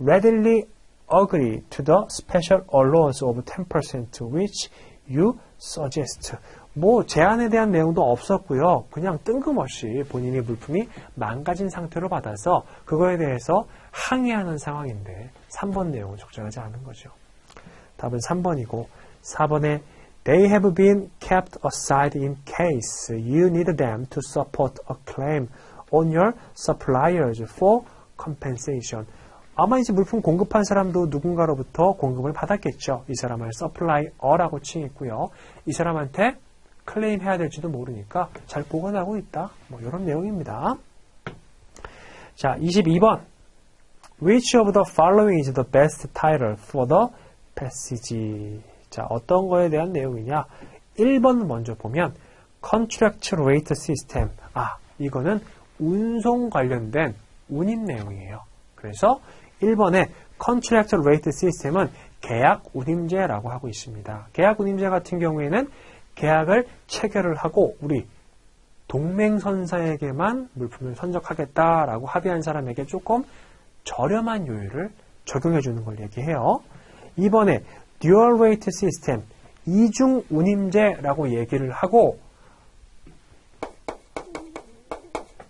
readily agree to the special allowance of 10% which you suggest. 뭐 제안에 대한 내용도 없었고요. 그냥 뜬금없이 본인의 물품이 망가진 상태로 받아서 그거에 대해서 항의하는 상황인데 3번 내용은 적절하지 않은 거죠. 답은 3번이고 4번에 They have been kept aside in case you need them to support a claim on your suppliers for compensation. 아마 이제 물품 공급한 사람도 누군가로부터 공급을 받았겠죠. 이 사람을 서플라이어라고 칭했고요. 이 사람한테 클레임 해야 될지도 모르니까 잘 보관하고 있다. 뭐 이런 내용입니다. 자, 22번. Which of the following is the best title for the passage? 자, 어떤 거에 대한 내용이냐? 1번 먼저 보면 Contract Rate System. 이거는 운송 관련된 운임 내용이에요. 그래서 1번에 Contract Rate System은 계약 운임제라고 하고 있습니다. 계약 운임제 같은 경우에는 계약을 체결을 하고 우리 동맹선사에게만 물품을 선적하겠다라고 합의한 사람에게 조금 저렴한 요율을 적용해 주는 걸 얘기해요. 2번에 Dual Rate System, 이중 운임제라고 얘기를 하고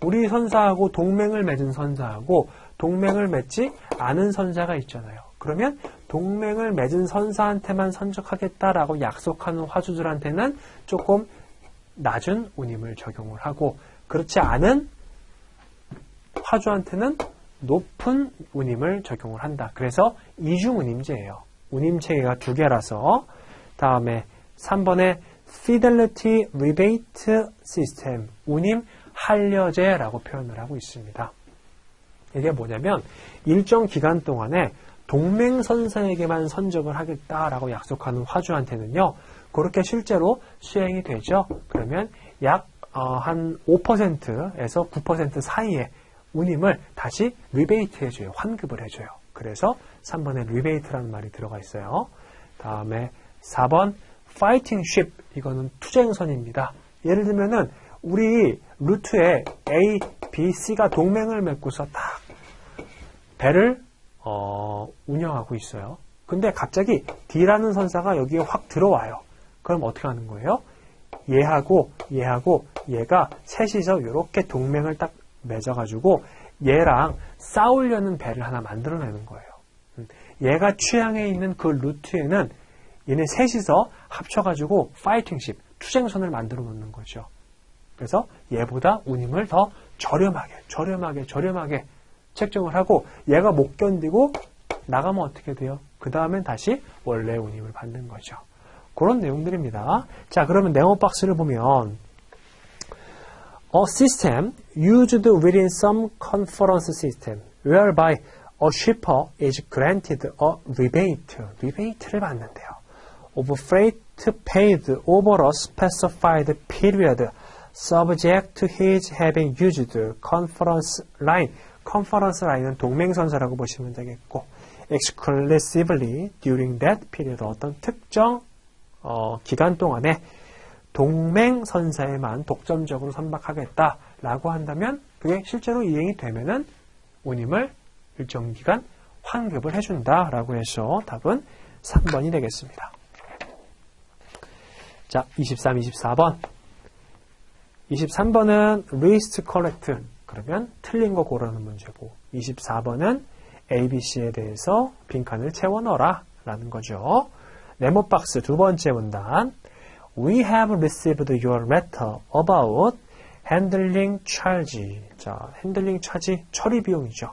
우리 선사하고 동맹을 맺은 선사하고 동맹을 맺지 않은 선사가 있잖아요. 그러면 동맹을 맺은 선사한테만 선적하겠다라고 약속하는 화주들한테는 조금 낮은 운임을 적용을 하고 그렇지 않은 화주한테는 높은 운임을 적용을 한다. 그래서 이중 운임제예요. 운임 체계가 두 개라서. 다음에 3번에 Fidelity Rebate System, 운임 한려제라고 표현을 하고 있습니다. 이게 뭐냐면 일정 기간 동안에 동맹선사에게만 선적을 하겠다라고 약속하는 화주한테는요. 그렇게 실제로 수행이 되죠. 그러면 약 한 5%에서 9% 사이에 운임을 다시 리베이트 해줘요. 환급을 해줘요. 그래서 3번에 리베이트라는 말이 들어가 있어요. 다음에 4번 Fighting Ship, 이거는 투쟁선입니다. 예를 들면은 우리 루트에 A, B, C가 동맹을 맺고서 딱 배를 운영하고 있어요. 근데 갑자기 D라는 선사가 여기에 확 들어와요. 그럼 어떻게 하는 거예요? 얘하고 얘가 셋이서 이렇게 동맹을 딱 맺어가지고 얘랑 싸우려는 배를 하나 만들어내는 거예요. 얘가 취향에 있는 그 루트에는 얘네 셋이서 합쳐가지고 파이팅십, 투쟁선을 만들어 놓는 거죠. 그래서 얘보다 운임을 더 저렴하게 책정을 하고 얘가 못 견디고 나가면 어떻게 돼요? 그 다음엔 다시 원래 운임을 받는 거죠. 그런 내용들입니다. 자, 그러면 네모 박스를 보면 A system used within some conference system whereby a shipper is granted a rebate. rebate를 받는데요. of freight paid over a specified period subject to his having used conference line. conference line은 동맹선사라고 보시면 되겠고 exclusively during that period, 어떤 특정 기간 동안에 동맹선사에만 독점적으로 선박하겠다라고 한다면 그게 실제로 이행이 되면은 운임을 일정 기간 환급을 해준다라고 해서 답은 3번이 되겠습니다. 자, 23, 24번. 23번은 Least Correct. 그러면 틀린 거 고르는 문제고 24번은 ABC에 대해서 빈칸을 채워 넣어라 라는 거죠. 네모 박스 두 번째 문단. We have received your letter about handling charge. 자, handling charge 처리 비용이죠.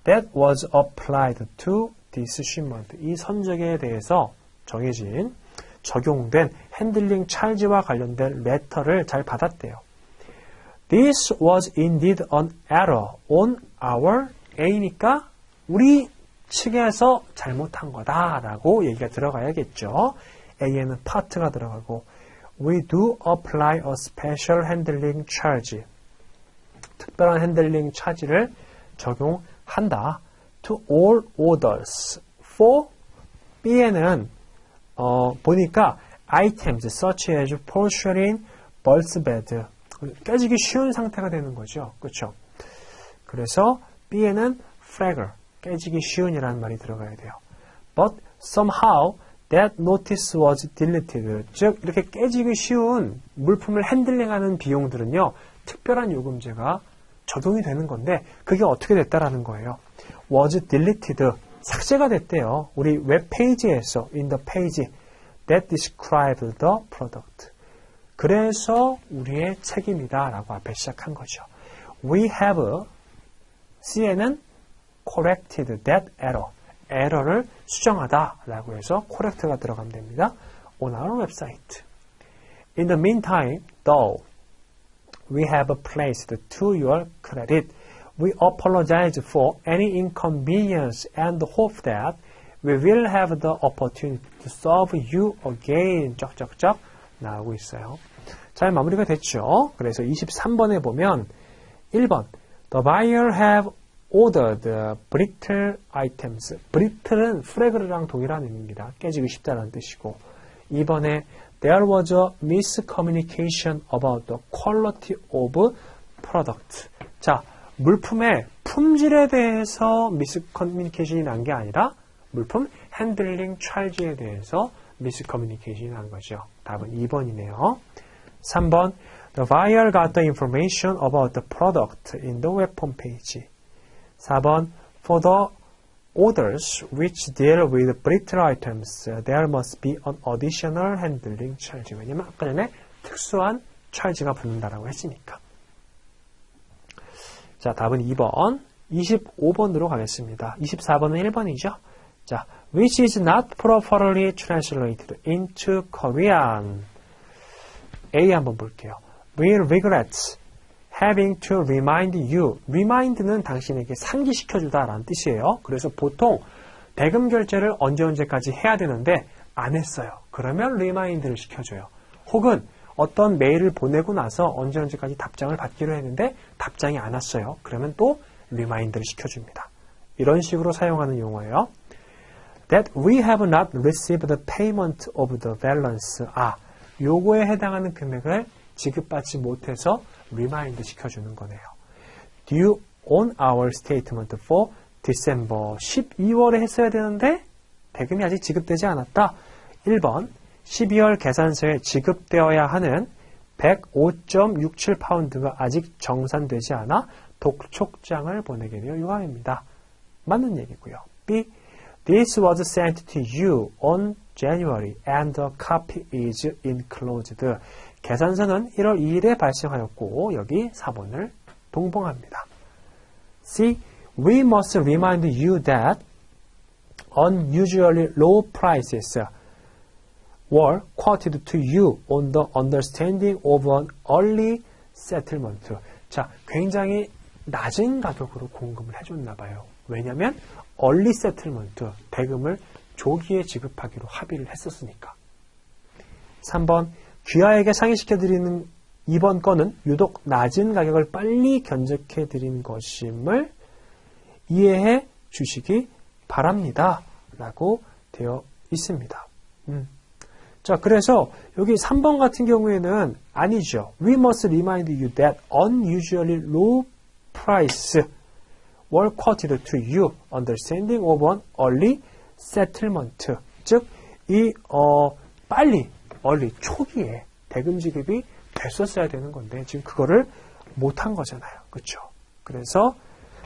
That was applied to this shipment. 이 선적에 대해서 정해진 적용된 핸들링 찰지와 관련된 레터를 잘 받았대요. This was indeed an error on our A니까 우리 측에서 잘못한 거다라고 얘기가 들어가야겠죠. A에는 part가 들어가고 We do apply a special handling charge. 특별한 핸들링 차지를 적용한다. To all orders. For B에는 보니까 items such as porcelain, bulls bed 깨지기 쉬운 상태가 되는 거죠. 그렇죠? 그래서 B에는 fragile, 깨지기 쉬운이라는 말이 들어가야 돼요. But somehow that notice was deleted. 즉 이렇게 깨지기 쉬운 물품을 핸들링하는 비용들은요. 특별한 요금제가 적용이 되는 건데 그게 어떻게 됐다라는 거예요. was deleted. 삭제가 됐대요. 우리 웹페이지에서 in the page that describe the product. 그래서 우리의 책임이다 라고 앞에 시작한 거죠. We have, C에는 corrected that error. 에러를 수정하다 라고 해서 correct가 들어가면 됩니다. On our website. In the meantime, though, we have placed to your credit. We apologize for any inconvenience and hope that we will have the opportunity to serve you again. 쩍쩍쩍 나오고 있어요. 잘 마무리가 됐죠. 그래서 23번에 보면 1번 The buyer have ordered brittle items. brittle은 프레그르랑 동일한 의미입니다. 깨지기 쉽다는 뜻이고 2번에 There was a miscommunication about the quality of product. 자, 물품의 품질에 대해서 miscommunication이 난 게 아니라 물품 핸들링 찰지에 대해서 miscommunication이 난 거죠. 답은 2번이네요. 3번 The buyer got the information about the product in the web homepage. 4번 For the orders which deal with brittle items, there must be an additional handling charge. 왜냐면 아까 전에 특수한 charge가 붙는다라고 했으니까. 자, 답은 2번. 25번으로 가겠습니다. 24번은 1번이죠. 자, which is not properly translated into Korean. A 한번 볼게요. We regret having to remind you. remind는 당신에게 상기시켜주다 라는 뜻이에요. 그래서 보통 대금 결제를 언제까지 해야 되는데 안 했어요. 그러면 remind를 시켜줘요. 혹은 어떤 메일을 보내고 나서 언제까지 답장을 받기로 했는데 답장이 안 왔어요. 그러면 또 remind를 시켜줍니다. 이런 식으로 사용하는 용어예요. That we have not received the payment of the balance. 요거에 해당하는 금액을 지급받지 못해서 remind 시켜주는 거네요. Due on our statement for December. 12월에 했어야 되는데 대금이 아직 지급되지 않았다. 1번 12월 계산서에 지급되어야 하는 105.67파운드가 아직 정산되지 않아 독촉장을 보내게 되어 유감입니다. 맞는 얘기고요. B. This was sent to you on January and a copy is enclosed. 계산서는 1월 2일에 발생하였고 여기 4번을 동봉합니다. C. We must remind you that unusually low prices were quoted to you on the understanding of an early settlement. 자, 굉장히 낮은 가격으로 공급을 해줬나 봐요. 왜냐하면 early settlement, 대금을 조기에 지급하기로 합의를 했었으니까. 3번, 귀하에게 상의시켜드리는 이번 건은 유독 낮은 가격을 빨리 견적해드린 것임을 이해해 주시기 바랍니다. 라고 되어 있습니다. 자, 그래서 여기 3번 같은 경우에는 아니죠. We must remind you that unusually low price were quoted to you understanding of an early settlement. 즉, 이 빨리, early, 초기에 대금 지급이 됐었어야 되는 건데 지금 그거를 못한 거잖아요. 그렇죠? 그래서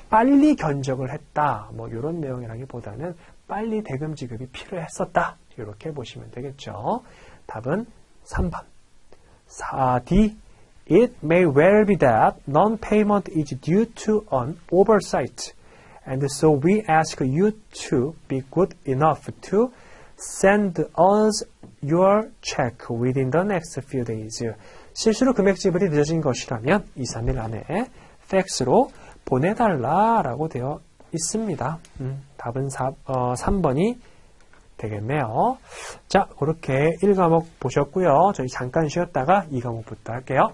빨리 견적을 했다. 뭐 이런 내용이라기보다는 빨리 대금 지급이 필요했었다. 이렇게 보시면 되겠죠. 답은 3번. D. It may well be that non-payment is due to an oversight, and so we ask you to be good enough to send us your check within the next few days. 실수로 금액 지불이 늦어진 것이라면 2, 3일 안에 팩스로 보내달라라고 되어 있습니다. 답은 3번이 되겠네요. 자, 그렇게 1과목 보셨고요. 저희 잠깐 쉬었다가 2과목부터 할게요.